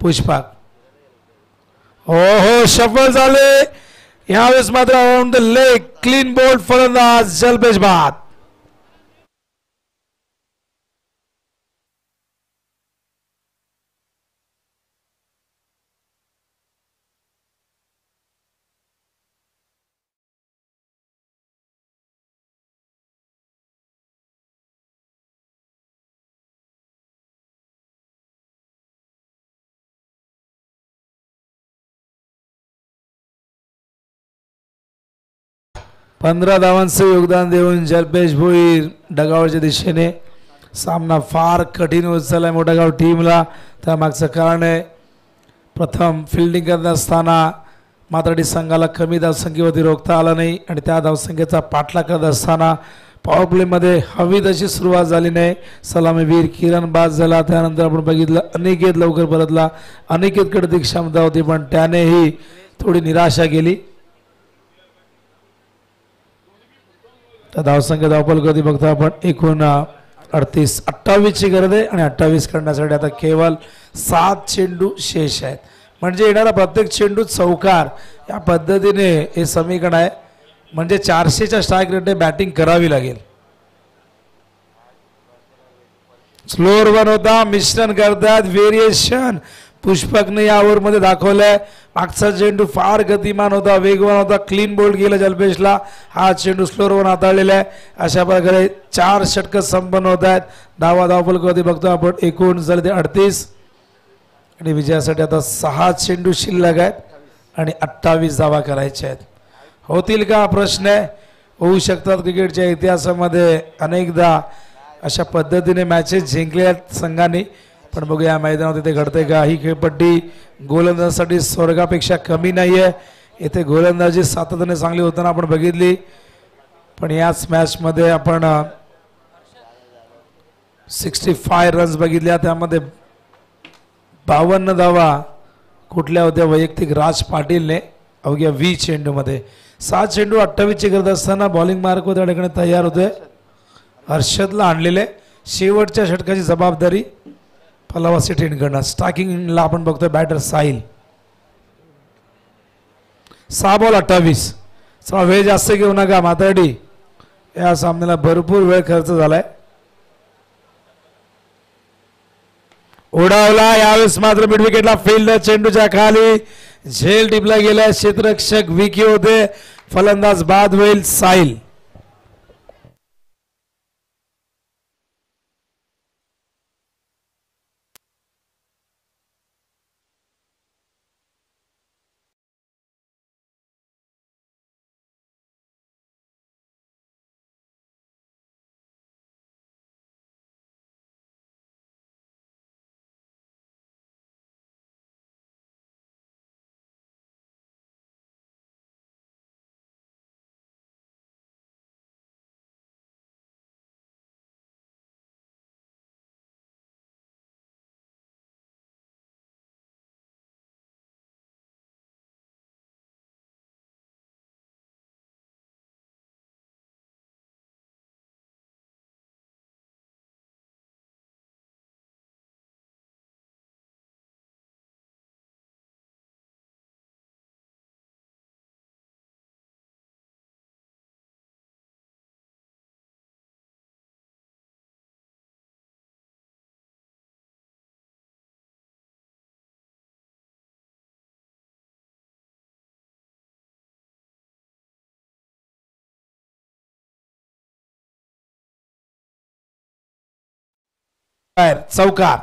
S2: पुष्पक हो सफल झाले. यावेळेस मात्र on the leg clean bowled फलंदाज जल्पेश बाद. पंधरा धावांचं योगदान देऊन जल्पेश भोईर डगावरच्या दिशेने. सामना फार कठीण होत चाललाय मोठागाव टीमला. त्यामागचं कारण आहे प्रथम फिल्डिंग करत असताना मात्राडी संघाला कमी धावसंख्येवरती रोखता आला नाही आणि त्या धावसंख्येचा पाठलाग करत असताना पॉवर प्लेमध्ये हवी तशी सुरुवात झाली नाही. सलामीवीर किरण बाद झाला. त्यानंतर आपण बघितलं अनिकेत लवकर परतला. अनिकेतकडे ती क्षमता होती पण त्यानेही थोडी निराशा केली. धावसंख्या धावपल कधी बघतो आपण एकूण 38. 28 ची गरज आहे आणि 28 करण्यासाठी आता केवळ 7 चेंडू शेष आहेत. म्हणजे येणारा प्रत्येक चेंडू चौकार. या पद्धतीने हे समीकरण आहे. म्हणजे 400च्या स्ट्राईक रेटने बॅटिंग करावी लागेल. स्लोअर वन होता. मिश्रण करतात व्हेरिएशन पुष्पकने या ओव्हरमध्ये दाखवलंय. मागचा चेंडू फार गतिमान होता, वेगवान होता. क्लीन बोल्ड गेला जल्पेशला. हा चेंडू स्लोअर वन हाताळलेला आहे. अशा प्रकारे 4 षटक संपन्न होत आहेत. धावपलकवरती बघतो आपण एकूण झाले ते 38 आणि विजयासाठी आता 6 चेंडू शिल्लक आहेत आणि 28 धावा करायच्या आहेत. होतील का प्रश्न आहे. होऊ शकतात. क्रिकेटच्या इतिहासामध्ये अनेकदा अशा पद्धतीने मॅचेस जिंकल्या संघांनी. पण बघूया या मैदानात इथे घडते का. ही खेळपट्टी गोलंदाजीसाठी स्वर्गापेक्षा कमी नाही आहे. इथे गोलंदाजी सातत्याने चांगली होताना आपण बघितली. पण याच मॅचमध्ये आपण 65 रन्स बघितल्या. त्यामध्ये 52 धावा कुठल्या होत्या वैयक्तिक राज पाटीलने अवघ्या 20 चेंडूमध्ये. 7 चेंडू 28 ची करत असताना बॉलिंग मार्क त्या ठिकाणी तयार होतोय. हर्षदला आणलेले शेवटच्या षटकाची जबाबदारी पलावासी टीमकडनं. स्टार्किंगला आपण बघतोय बॅटर साहिल. 6 बॉल 28. चला वेळ जास्त घेऊ नका माताडी. या सामन्याला भरपूर वेळ खर्च झालाय. उडावला यावेळेस मात्र मिड विकेटला फील्ड चेंडूच्या खाली झेल टिपला गेला, क्षेत्ररक्षक विकी होते, फलंदाज बाद होईल साहिल. चौकार.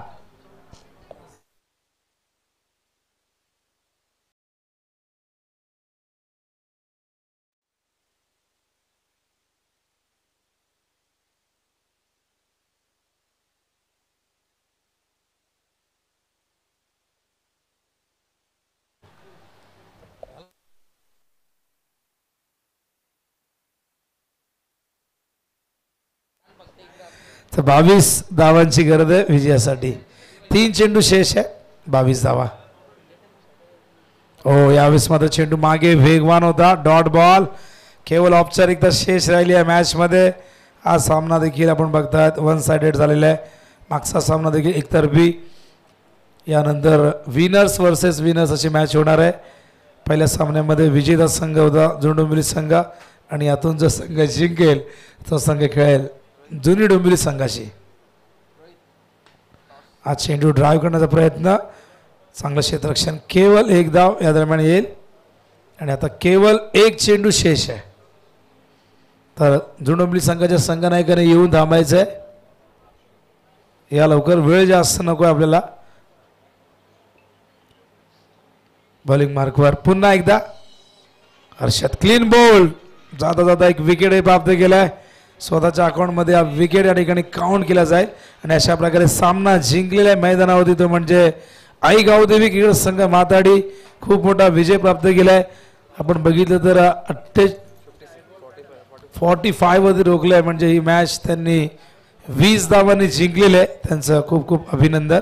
S2: तर 22 धावांची गरज आहे विजयासाठी. 3 चेंडू शेष आहे, 22 धावा. हो, यावेळेस मात्र चेंडू मागे वेगवान होता. Dot ball. केवळ औपचारिकता शेष राहिली आहे मॅच मध्ये. हा सामना देखील आपण बघतायत वन साइडेड झालेला आहे. मागचा सामना देखील एकतर्फी. यानंतर विनर्स वर्सेस विनर्स अशी मॅच होणार आहे. पहिल्या सामन्यामध्ये विजेता संघ होता जुनी डोंबिवली संघ, आणि यातून जो संघ जिंकेल तो संघ खेळेल जुनी डोंबिवली संघाशी. आज चेंडू ड्राईव्ह करण्याचा प्रयत्न, चांगलं क्षेत्ररक्षण, केवळ 1 धाव या दरम्यान येईल. आणि आता केवळ 1 चेंडू शेष आहे. तर जुनी डोंबिवली संघाच्या संघनायकाने येऊन थांबायचं आहे. या लवकर, वेळ जास्त नको आहे आपल्याला. बॉलिंग मार्कवर पुन्हा एकदा हर्षद. Clean ball. जाता जाता एक विकेट प्राप्त केलाय. स्वतःच्या अकाउंटमध्ये हा विकेट या ठिकाणी काउंट केला जाईल. आणि अशा प्रकारे सामना जिंकलेला मैदानावरती तो म्हणजे आई गावदेवी क्रिकेट संघ माताडी खूप मोठा विजय प्राप्त केलाय. आपण बघितलं तर 45 वरती रोखलंय, म्हणजे ही मॅच त्यांनी 20 धावांनी जिंकलेली आहे. त्यांचं खूप खूप अभिनंदन.